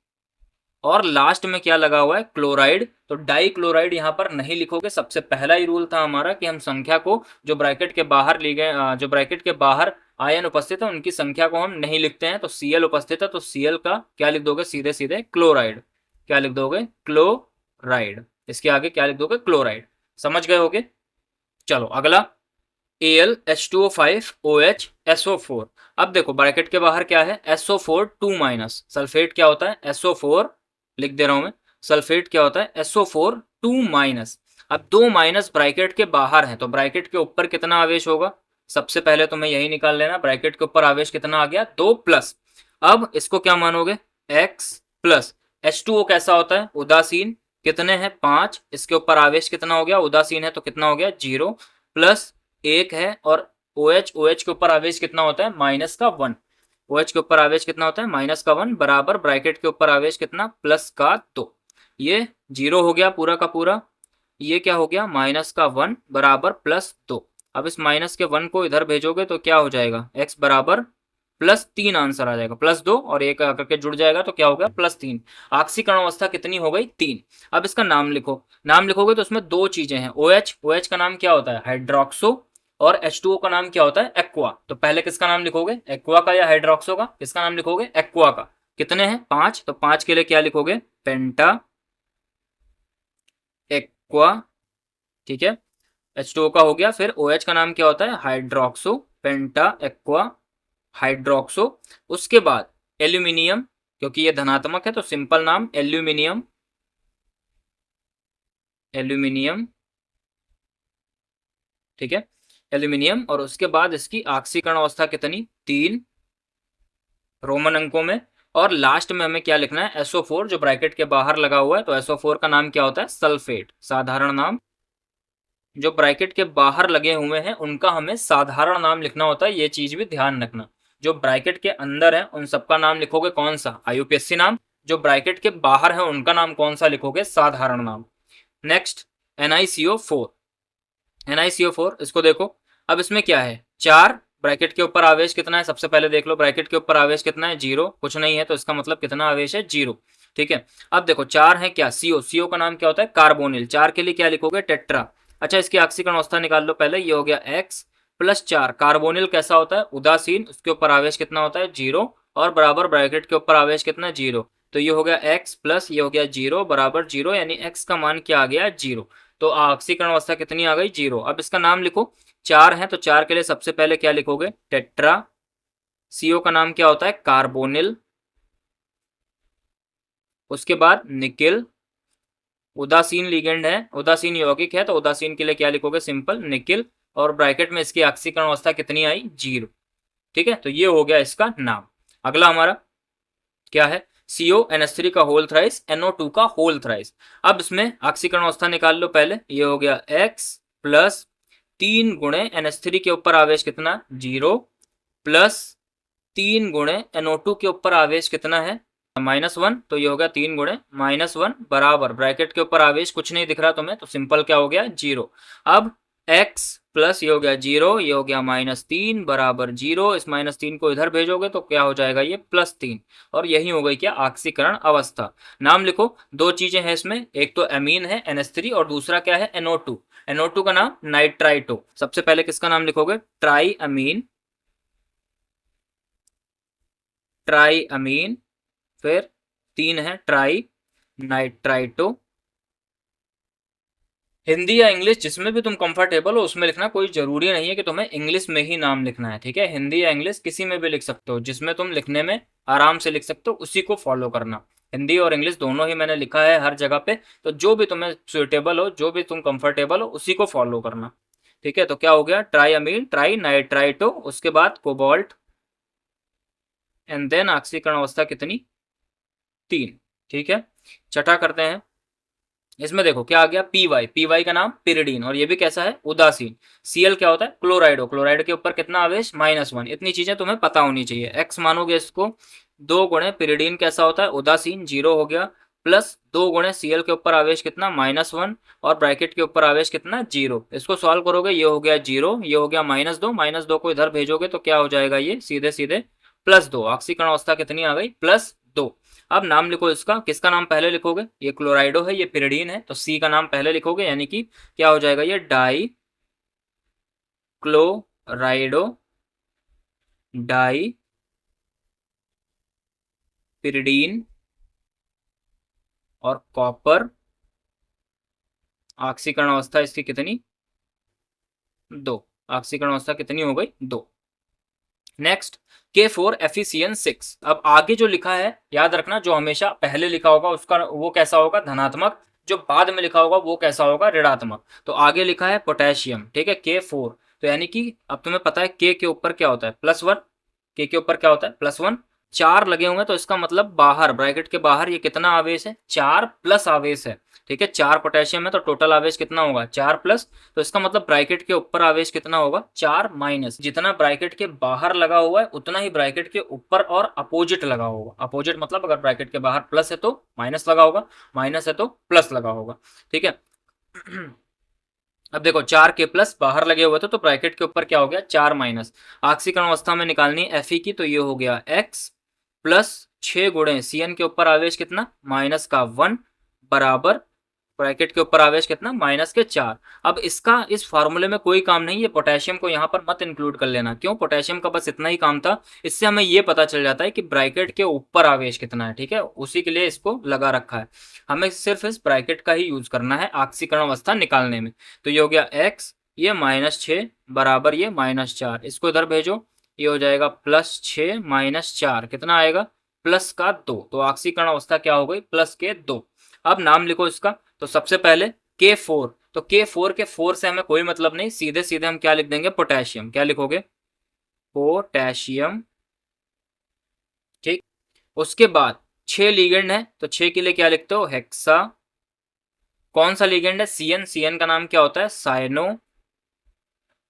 और लास्ट में क्या लगा हुआ है, क्लोराइड, तो डाई क्लोराइड यहाँ पर नहीं लिखोगे। सबसे पहला ही रूल था हमारा कि हम संख्या को, जो ब्रैकेट के बाहर ली गए, जो ब्रैकेट के बाहर आयन उपस्थित है उनकी संख्या को हम नहीं लिखते हैं। तो Cl उपस्थित है तो Cl का क्या लिख दोगे, सीधे सीधे क्लोराइड, क्या लिख दोगे, क्लोराइड। इसके आगे क्या लिख दोगे, क्लोराइड। समझ गए होगे। चलो अगला, Al H2O5OH SO4। अब देखो ब्रैकेट के बाहर क्या है, SO4 2-, सल्फेट क्या होता है, SO4, लिख दे रहा हूं मैं, सल्फेट क्या होता है, SO4 2-। अब दो माइनस ब्रैकेट के बाहर है, तो ब्रैकेट के ऊपर कितना आवेश होगा, सबसे पहले तुम्हें यही निकाल लेना, ब्रैकेट के ऊपर आवेश कितना आ गया, 2+। अब इसको क्या मानोगे, X+। H2O कैसा होता है, उदासीन, कितने हैं, 5, इसके ऊपर आवेश कितना हो गया, उदासीन है तो कितना हो गया, 0, प्लस 1 है, और OH, OH के ऊपर आवेश कितना होता है, -1। OH के ऊपर आवेश कितना होता है, -1, बराबर ब्रैकेट के ऊपर आवेश कितना, +2। ये 0 हो गया पूरा का पूरा, ये क्या हो गया, -1 बराबर +2। अब इस -1 को इधर भेजोगे तो क्या हो जाएगा, x बराबर +3 आंसर आ जाएगा, +2 और 1 करके जुड़ जाएगा तो क्या हो गया, +3। ऑक्सीकरण अवस्था कितनी हो गई, 3। अब इसका नाम लिखो, नाम लिखोगे तो उसमें दो चीजें हैं, OH, OH का नाम क्या होता है, हाइड्रोक्सो, और H2O का नाम क्या होता है, एक्वा। तो पहले किसका नाम लिखोगे, एक्वा का या हाइड्रोक्सो का, किसका नाम लिखोगे, एक्वा का। कितने हैं, 5, तो 5 के लिए क्या लिखोगे, पेंटा एक्वा, ठीक है। H2O का हो गया, फिर OH का नाम क्या होता है, हाइड्रोक्सो, पेंटा एक्वा हाइड्रोक्सो। उसके बाद एल्यूमिनियम, क्योंकि ये धनात्मक है तो सिंपल नाम एल्यूमिनियम, एल्यूमिनियम, ठीक है, एल्यूमिनियम। और उसके बाद इसकी ऑक्सीकरण अवस्था कितनी, 3, रोमन अंकों में। और लास्ट में हमें क्या लिखना है, SO4 जो ब्रैकेट के बाहर लगा हुआ है, तो SO4 का नाम क्या होता है, सल्फेट, साधारण नाम। जो ब्रैकेट के बाहर लगे हुए हैं उनका हमें साधारण नाम लिखना होता है, ये चीज भी ध्यान रखना। जो ब्रैकेट के अंदर है उन सबका नाम लिखोगे कौन सा, IUPAC नाम। जो ब्रैकेट के बाहर है उनका नाम कौन सा लिखोगे, साधारण नाम। नेक्स्ट, NiCO4, NiCO4 इसको देखो। अब इसमें क्या है, 4, ब्रैकेट के ऊपर आवेश कितना है, सबसे पहले देख लो, ब्रैकेट के ऊपर आवेश कितना है, 0, कुछ नहीं है तो इसका मतलब कितना आवेश है, 0, ठीक है। अब देखो 4 है क्या, CO, CO का नाम क्या होता है, कार्बोनिल, 4 के लिए क्या लिखोगे, टेट्रा। अच्छा इसकी ऑक्सीकरण अवस्था निकाल लो पहले, ये हो गया X+4। कार्बोनिल कैसा होता है, उदासीन, उसके ऊपर आवेश कितना होता है, 0, और बराबर ब्रैकेट के ऊपर आवेश कितना, 0, तो ये हो गया X प्लस ये हो गया 0 बराबर 0, यानी X का मान क्या आ गया, 0। तो ऑक्सीकरण अवस्था कितनी आ गई, 0। अब इसका नाम लिखो, 4 है तो 4 के लिए सबसे पहले क्या लिखोगे, टेट्रा। CO का नाम क्या होता है, कार्बोनिल। उसके बाद निकिल, उदासीन लिगेंड है, उदासीन यौगिक है, तो उदासीन के लिए क्या लिखोगे, सिंपल निकिल। और ब्रैकेट में इसकी ऑक्सीकरण अवस्था कितनी आई, 0, ठीक है। तो ये हो गया इसका नाम। अगला हमारा क्या है, CONH3 का होल थ्राइस, NO2 का होल थ्राइस। अब इसमें ऑक्सीकरण अवस्था निकाल लो पहले, ये हो गया X प्लस 3 गुणे NH3 के ऊपर आवेश कितना, 0, प्लस 3 गुणे NO2 के ऊपर आवेश कितना है, -1, तो ये हो गया 3 गुणे -1 बराबर ब्रैकेट के ऊपर आवेश कुछ नहीं दिख रहा तुम्हें तो सिंपल क्या हो गया, 0। अब x प्लस ये हो गया 0, ये हो गया -3 बराबर 0, इस -3 को इधर भेजोगे तो क्या हो जाएगा, ये +3। और यही हो गई क्या, ऑक्सीकरण अवस्था। नाम लिखो, दो चीजें हैं इसमें, एक तो एमीन है NH3 और दूसरा क्या है, NO2। NO2 का नाम नाइट्राइटो। सबसे पहले किसका नाम लिखोगे, ट्राई अमीन, ट्राई अमीन, फिर 3 है ट्राई नाइट्राइटो, हिंदी या इंग्लिश जिसमें भी तुम कंफर्टेबल हो उसमें लिखना, कोई जरूरी नहीं है कि तुम्हें इंग्लिश में ही नाम लिखना है, ठीक है। हिंदी या इंग्लिश किसी में भी लिख सकते हो, जिसमें तुम लिखने में आराम से लिख सकते हो उसी को फॉलो करना। हिंदी और इंग्लिश दोनों ही मैंने लिखा है हर जगह पे, तो जो भी तुम्हें सुइटेबल हो, जो भी तुम कंफर्टेबल हो उसी को फॉलो करना, ठीक है। तो क्या हो गया, ट्राई अमीन, ट्राई नाइट, ट्राइटो, उसके बाद कोबाल्ट, एंड देन ऑक्सीकरण अवस्था कितनी, 3, ठीक है। छठा करते हैं, इसमें देखो क्या आ गया, पी वाई, पी वाई का नाम पिरिडीन, और ये भी कैसा है, उदासीन। सीएल क्या होता है, क्लोराइडो, क्लोराइड के ऊपर कितना आवेश, -1। इतनी चीजें तुम्हें पता होनी चाहिए। एक्स मानोगे इसको, 2 गुणे पिरिडीन कैसा होता है, उदासीन, 0 हो गया, प्लस 2 गुणे सीएल के ऊपर आवेश कितना, -1, और ब्रैकेट के ऊपर आवेश कितना, 0। इसको सॉल्व करोगे, ये हो गया 0, ये हो गया -2, -2 को इधर भेजोगे तो क्या हो जाएगा, ये सीधे सीधे +2। ऑक्सीकरण अवस्था कितनी आ गई, +2। अब नाम लिखो इसका, किसका नाम पहले लिखोगे, ये क्लोराइडो है, ये पिरिडीन है, तो सी का नाम पहले लिखोगे, यानी कि क्या हो जाएगा, ये डाई क्लोराइडो, डाई पिरिडीन और कॉपर। ऑक्सीकरण अवस्था इसकी कितनी, 2। ऑक्सीकरण अवस्था कितनी हो गई, 2। Next, K4FeCN6। अब आगे जो लिखा है याद रखना, जो हमेशा पहले लिखा होगा उसका वो कैसा होगा, धनात्मक, जो बाद में लिखा होगा वो कैसा होगा, ऋणात्मक। तो आगे लिखा है पोटेशियम, ठीक है, K4, तो यानी कि अब तुम्हें पता है K के ऊपर क्या होता है, +1, K के ऊपर क्या होता है, +1। 4 लगे होंगे तो इसका मतलब बाहर, ब्रैकेट के बाहर ये कितना आवेश है, 4 प्लस आवेश है, ठीक है। 4 पोटेशियम है तो टोटल आवेश कितना होगा, 4 प्लस, तो इसका मतलब ब्रैकेट के ऊपर आवेश कितना होगा, 4 माइनस। जितना ब्रैकेट के बाहर लगा हुआ है उतना ही ब्रैकेट के ऊपर और अपोजिट लगा होगा। अपोजिट मतलब अगर ब्रैकेट के बाहर प्लस है तो माइनस लगा होगा, माइनस है तो प्लस लगा होगा, ठीक है। अब देखो 4 के प्लस बाहर लगे हुए थे तो ब्रैकेट के ऊपर क्या हो गया, 4 माइनस। ऑक्सीकरण अवस्था में निकालनी है Fe की, तो ये हो गया x प्लस 6 गुणे Cn के ऊपर आवेश कितना, -1, बराबर ब्रैकेट के ऊपर आवेश कितना, -4। अब इसका इस फार्मूले में कोई काम नहीं है, पोटेशियम को यहाँ पर मत इंक्लूड कर लेना। क्यों, पोटेशियम का बस इतना ही काम था, इससे हमें ये पता चल जाता है कि ब्रैकेट के ऊपर आवेश कितना है, ठीक है, उसी के लिए इसको लगा रखा है। हमें सिर्फ इस ब्रैकेट का ही यूज करना है ऑक्सीकरण अवस्था निकालने में। तो ये हो गया x, ये -6 बराबर ये -4, इसको इधर भेजो, ये हो जाएगा +6 -4, कितना आएगा, +2। तो ऑक्सीकरण अवस्था क्या हो गई, +2। अब नाम लिखो इसका, तो सबसे पहले K4, तो K4 के 4 से हमें कोई मतलब नहीं, सीधे सीधे हम क्या लिख देंगे, पोटेशियम। क्या लिखोगे, पोटेशियम, ठीक। उसके बाद 6 लिगेंड है तो 6 के लिए क्या लिखते हो, हेक्सा। कौन सा लिगेंड है, CN, CN का नाम क्या होता है, साइनो।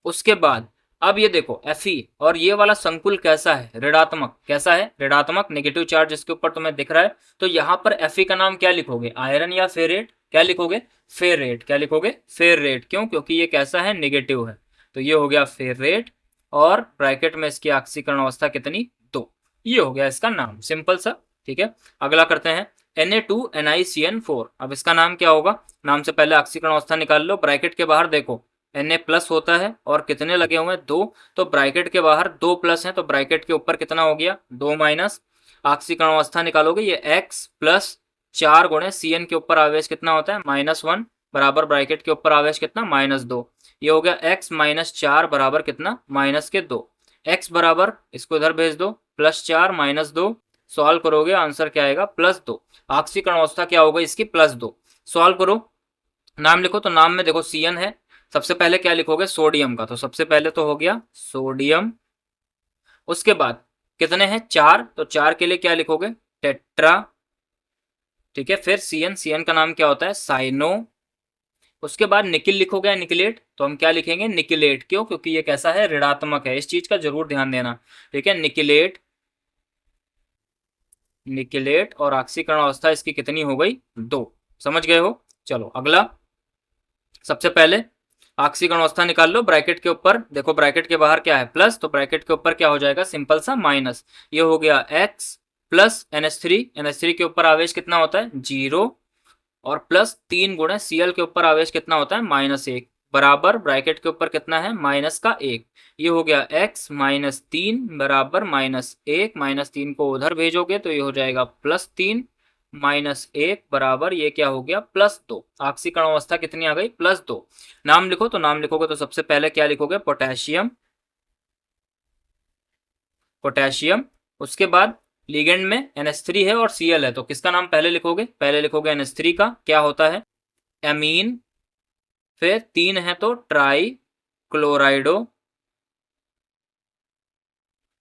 उसके बाद अब ये देखो Fe, और ये वाला संकुल कैसा है, ऋणात्मक, कैसा है, ऋणात्मक, नेगेटिव चार्ज इसके ऊपर तुम्हें दिख रहा है, तो यहाँ पर Fe का नाम क्या लिखोगे, आयरन या फेरेट, क्या लिखोगे, फेरेट। क्या लिखोगे, फेरेट। क्यों, क्योंकि ये कैसा है, नेगेटिव है, तो ये हो गया फेरेट, और ब्रैकेट में इसकी ऑक्सीकरण अवस्था कितनी, 2। ये हो गया इसका नाम, सिंपल सा, ठीक है। अगला करते हैं Na2NiCN4। अब इसका नाम क्या होगा, नाम से पहले ऑक्सीकरण अवस्था निकाल लो। ब्रैकेट के बाहर देखो Na प्लस होता है और कितने लगे हुए हैं, 2, तो ब्रैकेट के बाहर 2 प्लस है तो ब्रैकेट के ऊपर कितना हो गया, 2 माइनस। ऑक्सीकरण अवस्था निकालोगे, ये x प्लस 4 गुणे Cn के ऊपर आवेश कितना होता है, -1, बराबर ब्रैकेट के ऊपर आवेश कितना, -2। ये हो गया x -4 बराबर कितना, -2। x बराबर, इसको इधर भेज दो, +4 -2, सॉल्व करोगे आंसर क्या आएगा, +2। ऑक्सीकरण अवस्था क्या होगा इसकी, +2। सॉल्व करो, नाम लिखो, तो नाम में देखो Cn है, सबसे पहले क्या लिखोगे, सोडियम का, तो सबसे पहले तो हो गया सोडियम। उसके बाद कितने हैं, 4, तो 4 के लिए क्या लिखोगे, टेट्रा, ठीक है। फिर Cn, Cn का नाम क्या होता है, साइनो। उसके बाद निकिल लिखोगे, निकिलेट, तो हम क्या लिखेंगे, निकिलेट। क्यों, क्योंकि ये कैसा है, ऋणात्मक है, इस चीज का जरूर ध्यान देना, ठीक है। निकिलेट, निकिलेट, और ऑक्सीकरण अवस्था इसकी कितनी हो गई, 2। समझ गए हो। चलो अगला, सबसे पहले ऑक्सीकरण अवस्था निकाल लो। ब्रैकेट के ऊपर देखो, ब्रैकेट के बाहर क्या है, प्लस, तो ब्रैकेट के ऊपर क्या हो जाएगा, सिंपल सा माइनस। ये हो गया x प्लस NH3, NH3 के ऊपर आवेश कितना होता है, 0, और प्लस 3 गुणे Cl के ऊपर आवेश कितना होता है, -1, बराबर ब्रैकेट के ऊपर कितना है, -1। ये हो गया x -3 बराबर -1, -3 को उधर भेजोगे तो ये हो जाएगा +3, -1 बराबर ये क्या हो गया +2। आक्सीकरण अवस्था कितनी आ गई +2। नाम लिखो, तो नाम लिखोगे तो सबसे पहले क्या लिखोगे पोटेशियम, पोटेशियम। उसके बाद लिगेंड में NH3 है और Cl है, तो किसका नाम पहले लिखोगे, पहले लिखोगे NH3 का, क्या होता है एमीन। फिर 3 है तो ट्राई क्लोराइडो।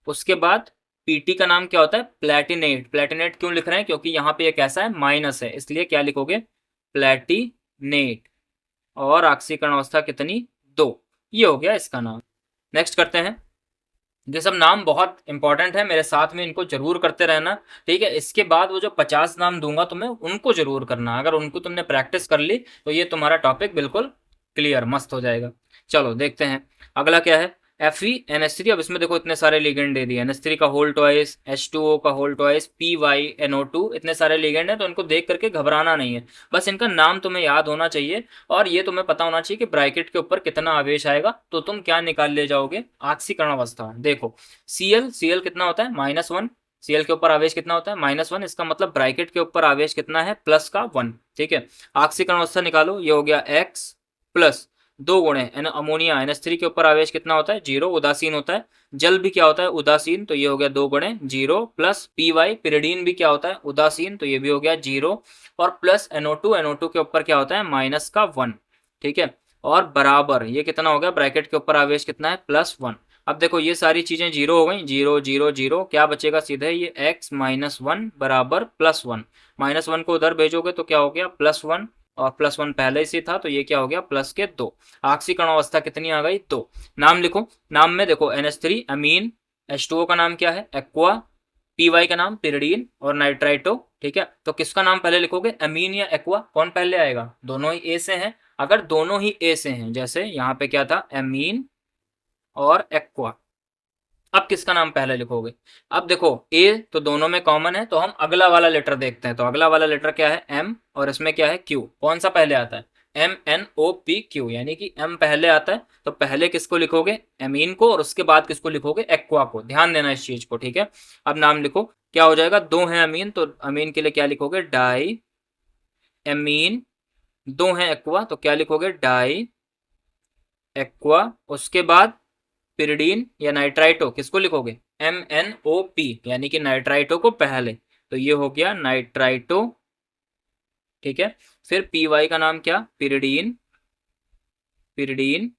उसके बाद पीटी का नाम क्या होता है प्लेटिनेट। प्लेटिनेट क्यों लिख रहे हैं, क्योंकि यहाँ पे एक ऐसा है माइनस है, इसलिए क्या लिखोगे प्लेटिनेट। और ऑक्सीकरण अवस्था कितनी 2। ये हो गया इसका नाम। नेक्स्ट करते हैं। ये सब नाम बहुत इंपॉर्टेंट है, मेरे साथ में इनको जरूर करते रहना, ठीक है। इसके बाद वो जो 50 नाम दूंगा तुम्हें उनको जरूर करना, अगर उनको तुमने प्रैक्टिस कर ली तो ये तुम्हारा टॉपिक बिल्कुल क्लियर मस्त हो जाएगा। चलो देखते हैं अगला क्या है Fe NH3। अब इसमें देखो इतने सारे लिगेंड दे दिए, NH3 का होल ट्वाइस, H2O का होल ट्वाइस, PyNO2, इतने सारे लिगेंड हैं, तो इनको देख करके घबराना नहीं है, बस इनका नाम तुम्हें याद होना चाहिए और ये तुम्हें पता होना चाहिए कि ब्रैकेट के ऊपर कितना आवेश आएगा, तो तुम क्या निकाल ले जाओगे ऑक्सीकरण अवस्था। देखो Cl कितना होता है -1, Cl के ऊपर आवेश कितना होता है -1, इसका मतलब ब्रैकेट के ऊपर आवेश कितना है प्लस का 1, ठीक है। ऑक्सीकरण अवस्था निकालो, ये हो गया X प्लस 2 गुणे अमोनिया NH3 के ऊपर आवेश कितना होता है 0, उदासीन होता है। जल भी क्या होता है उदासीन, तो ये हो गया 2 गुणे 0 प्लस Py पिरिडीन भी क्या होता है उदासीन, तो ये भी हो गया 0 और प्लस NO2 के ऊपर क्या होता है माइनस का 1, ठीक है। और बराबर ये कितना हो गया ब्रैकेट के ऊपर आवेश कितना है +1। अब देखो ये सारी चीजें 0 हो गई, 0 0 0, क्या बचेगा सीधे ये x -1 बराबर +1। -1 को उधर भेजोगे तो क्या हो गया +1 और +1 पहले से था, तो ये क्या हो गया प्लस के 2। ऑक्सीकरण अवस्था कितनी आ गई 2। नाम लिखो, नाम में देखो NH3 अमीन, H2O का नाम क्या है एक्वा, Py का नाम पिरिडीन और नाइट्राइटो, ठीक है। तो किसका नाम पहले लिखोगे अमीन या एक्वा, कौन पहले आएगा, दोनों ही ए से हैं। अगर दोनों ही ए से हैं, जैसे यहाँ पे क्या था अमीन और एक्वा, अब किसका नाम पहले लिखोगे। अब देखो ए तो दोनों में कॉमन है, तो हम अगला वाला लेटर देखते हैं। तो अगला वाला लेटर क्या है एम और इसमें क्या है क्यू, कौन सा पहले आता है MnO P Q, यानी कि एम पहले आता है, तो पहले किसको लिखोगे एमीन को और उसके बाद किसको लिखोगे एक्वा को। ध्यान देना इस चीज को, ठीक है। अब नाम लिखो, क्या हो जाएगा, 2 है अमीन, तो अमीन के लिए क्या लिखोगे डाई एमीन, 2 है एक्वा, तो क्या लिखोगे डाई एक्वा। उसके बाद पिरिडीन या नाइट्राइटो किसको लिखोगे MnO P, यानी कि नाइट्राइटो को पहले, तो ये हो गया नाइट्राइटो, ठीक है। फिर Py का नाम क्या पिरिडीन, पिरिडीन,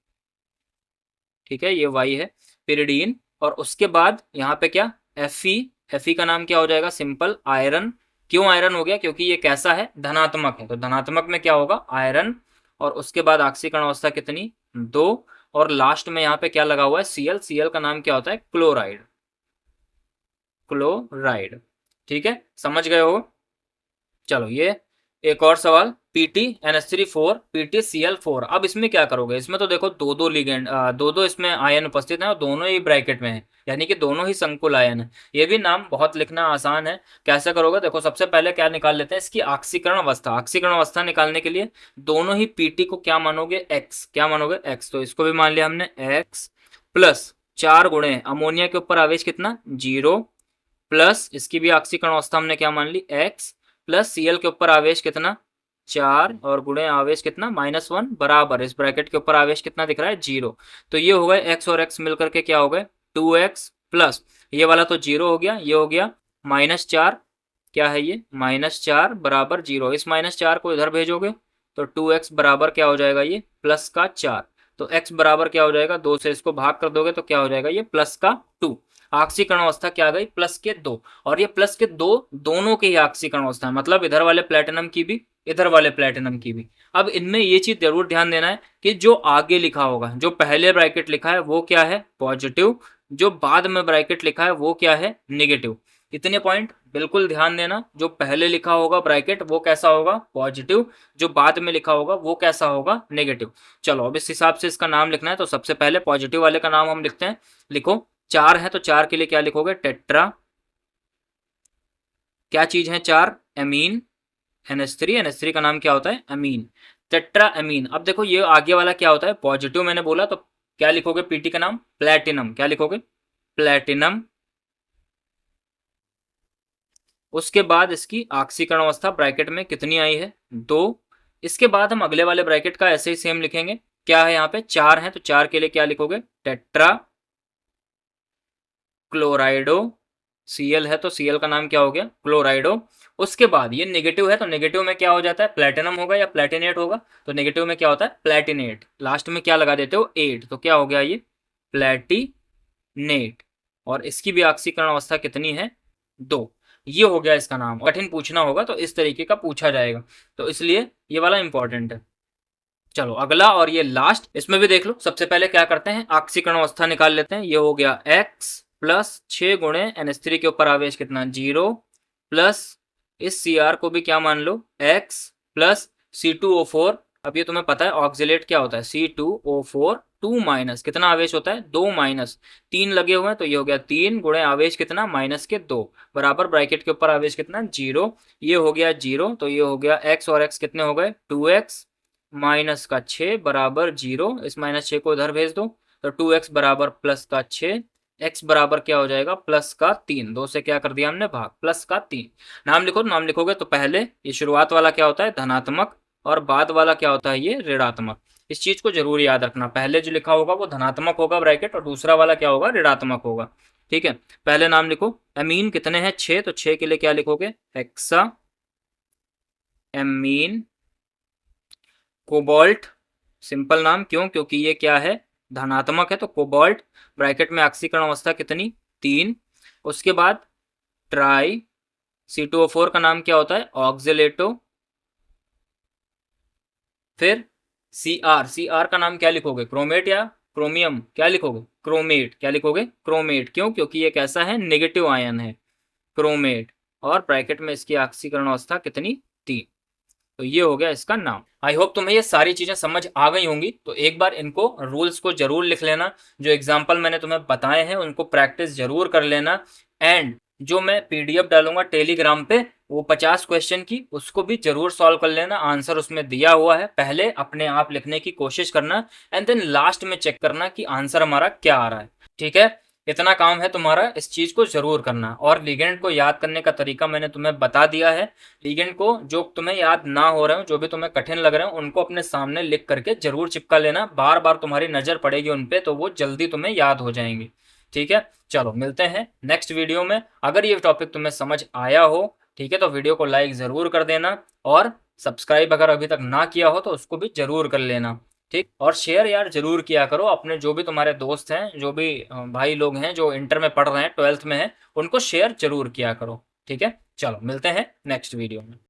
ठीक है, ये Y है पिरिडीन। और उसके बाद यहाँ पे क्या Fe का नाम क्या हो जाएगा सिंपल आयरन। क्यों आयरन हो गया, क्योंकि ये कैसा है धनात्मक है, तो धनात्मक में क्या होगा आयरन। और उसके बाद ऑक्सीकरण अवस्था कितनी 2। और लास्ट में यहाँ पे क्या लगा हुआ है Cl का नाम क्या होता है क्लोराइड, क्लोराइड, ठीक है, समझ गए हो। चलो ये एक और सवाल PtNH3 4 PtCl4। अब इसमें क्या करोगे, इसमें तो देखो दो दो लिगेंड दो इसमें आयन उपस्थित हैं और दोनों ही ब्रैकेट में है, यानी कि दोनों ही संकुल आयन है। ये भी नाम बहुत लिखना आसान है, कैसे करोगे देखो, सबसे पहले क्या निकाल लेते हैं इसकी ऑक्सीकरण अवस्था। ऑक्सीकरण अवस्था निकालने के लिए दोनों ही Pt को क्या मानोगे x, क्या मानोगे x, तो इसको भी मान लिया हमने x प्लस 4 गुणे अमोनिया के ऊपर आवेश कितना 0 प्लस इसकी भी ऑक्सीकरण अवस्था हमने क्या मान ली x प्लस Cl के ऊपर आवेश कितना 4 और गुणे आवेश कितना -1 बराबर इस ब्रैकेट के ऊपर आवेश कितना दिख रहा है 0। तो ये हो गए x और x मिलकर के क्या हो गए 2x प्लस ये वाला तो 0 हो गया, ये हो गया -4, क्या है ये -4 बराबर 0। इस -4 को इधर भेजोगे तो 2x बराबर क्या हो जाएगा ये प्लस का 4। तो x बराबर क्या हो जाएगा 2 से इसको भाग कर दोगे तो क्या हो जाएगा ये प्लस का 2। ऑक्सीकरण अवस्था क्या आ गई प्लस के 2, और ये प्लस के 2 दोनों की ही ऑक्सीकरण अवस्था है, मतलब इधर वाले प्लेटिनम की भी इधर वाले प्लेटिनम की भी। अब इनमें ये चीज जरूर ध्यान देना है कि जो आगे लिखा होगा, जो पहले ब्रैकेट लिखा है वो क्या है पॉजिटिव, जो बाद में ब्रैकेट लिखा है वो क्या है नेगेटिव। इतने पॉइंट बिल्कुल ध्यान देना, जो पहले लिखा होगा ब्रैकेट वो कैसा होगा पॉजिटिव, जो बाद में लिखा होगा वो कैसा होगा नेगेटिव। चलो अब इस हिसाब से इसका नाम लिखना है, तो सबसे पहले पॉजिटिव वाले का नाम हम लिखते हैं। लिखो 4 है तो 4 के लिए क्या लिखोगे टेट्रा, क्या चीज है 4 एमीन, NH3 का नाम क्या होता है अमीन, टेट्रा अमीन। अब देखो ये आगे वाला क्या होता है पॉजिटिव मैंने बोला, तो क्या लिखोगे पीटी का नाम प्लेटिनम, क्या लिखोगे प्लेटिनम। उसके बाद इसकी ऑक्सीकरण अवस्था ब्रैकेट में कितनी आई है, 2। इसके बाद हम अगले वाले ब्रैकेट का ऐसे ही सेम लिखेंगे। क्या है यहाँ पे, 4 है तो 4 के लिए क्या लिखोगे, टेट्रा क्लोराइडो। Cl है तो Cl का नाम क्या हो गया, क्लोराइडो। उसके बाद ये नेगेटिव है तो नेगेटिव में क्या हो जाता है, प्लेटिनम होगा या प्लेटिनेट होगा। तो नेगेटिव में क्या होता है, प्लेटिनेट। लास्ट में क्या लगा देते हो, 8, तो क्या हो गया ये प्लेटिनेट। और इसकी भी ऑक्सीकरण अवस्था कितनी है, 2। ये हो गया इसका नाम। कठिन पूछना होगा तो इस तरीके का पूछा जाएगा, तो इसलिए ये वाला इंपॉर्टेंट है। चलो अगला और ये लास्ट, इसमें भी देख लो। सबसे पहले क्या करते हैं, ऑक्सीकरण अवस्था निकाल लेते हैं। ये हो गया x प्लस 6 गुणे NH3 के ऊपर आवेश कितना, 0, प्लस इस Cr को भी क्या मान लो, x प्लस C2O4। अब ये तुम्हें पता है ऑक्सिलेट क्या होता है, C2O4, 2 माइनस कितना आवेश होता है, 2 माइनस 3 लगे हुए हैं तो ये हो गया 3 गुणे आवेश कितना, माइनस के 2, बराबर ब्रैकेट के ऊपर आवेश कितना, 0। ये हो गया 0 तो ये हो गया x और x कितने हो गए, 2x माइनस का 6 बराबर 0। इस माइनस 6 को इधर भेज दो तो 2x बराबर प्लस का 6, x बराबर क्या हो जाएगा, प्लस का 3। 2 से क्या कर दिया हमने भाग, प्लस का 3। नाम लिखो, नाम लिखोगे तो पहले ये शुरुआत वाला क्या होता है, धनात्मक, और बाद वाला क्या होता है, ये ऋणात्मक। इस चीज को जरूर याद रखना, पहले जो लिखा होगा वो धनात्मक होगा ब्रैकेट, और दूसरा वाला क्या होगा, ऋणात्मक होगा। ठीक है, पहले नाम लिखो, एमीन कितने हैं, 6, तो 6 के लिए क्या लिखोगे, हेक्सा एमीन। कोबाल्ट, सिंपल नाम, क्यों, क्योंकि ये क्या है, धनात्मक है, तो कोबाल्ट। ब्रैकेट में ऑक्सीकरण अवस्था कितनी, 3। उसके बाद ट्राई C2O4 का नाम क्या होता है, ऑक्सिलेटो। फिर Cr का नाम क्या लिखोगे, क्रोमेट या क्रोमियम, क्या लिखोगे, क्रोमेट। क्या लिखोगे, क्रोमेट, क्यों, क्योंकि ये कैसा है, नेगेटिव आयन है, क्रोमेट। और ब्रैकेट में इसकी ऑक्सीकरण अवस्था कितनी, 3। तो ये हो गया इसका नाम। आई होप तुम्हें ये सारी चीजें समझ आ गई होंगी। तो एक बार इनको, रूल्स को जरूर लिख लेना, जो एग्जाम्पल मैंने तुम्हें बताए हैं उनको प्रैक्टिस जरूर कर लेना। एंड जो मैं PDF डालूंगा टेलीग्राम पे, वो 50 क्वेश्चन की, उसको भी जरूर सॉल्व कर लेना। आंसर उसमें दिया हुआ है, पहले अपने आप लिखने की कोशिश करना, एंड देन लास्ट में चेक करना कि आंसर हमारा क्या आ रहा है। ठीक है, इतना काम है तुम्हारा, इस चीज को जरूर करना। और लिगेंड को याद करने का तरीका मैंने तुम्हें बता दिया है। लिगेंड को जो तुम्हें याद ना हो रहे हो, जो भी तुम्हें कठिन लग रहे हो, उनको अपने सामने लिख करके जरूर चिपका लेना। बार बार तुम्हारी नजर पड़ेगी उन पे तो वो जल्दी तुम्हें याद हो जाएंगे। ठीक है, चलो मिलते हैं नेक्स्ट वीडियो में। अगर ये टॉपिक तुम्हें समझ आया हो, ठीक है, तो वीडियो को लाइक जरूर कर देना, और सब्सक्राइब अगर अभी तक ना किया हो तो उसको भी जरूर कर लेना। ठीक, और शेयर यार जरूर किया करो अपने, जो भी तुम्हारे दोस्त हैं, जो भी भाई लोग हैं जो इंटर में पढ़ रहे हैं, 12th में हैं, उनको शेयर जरूर किया करो। ठीक है, चलो मिलते हैं नेक्स्ट वीडियो में।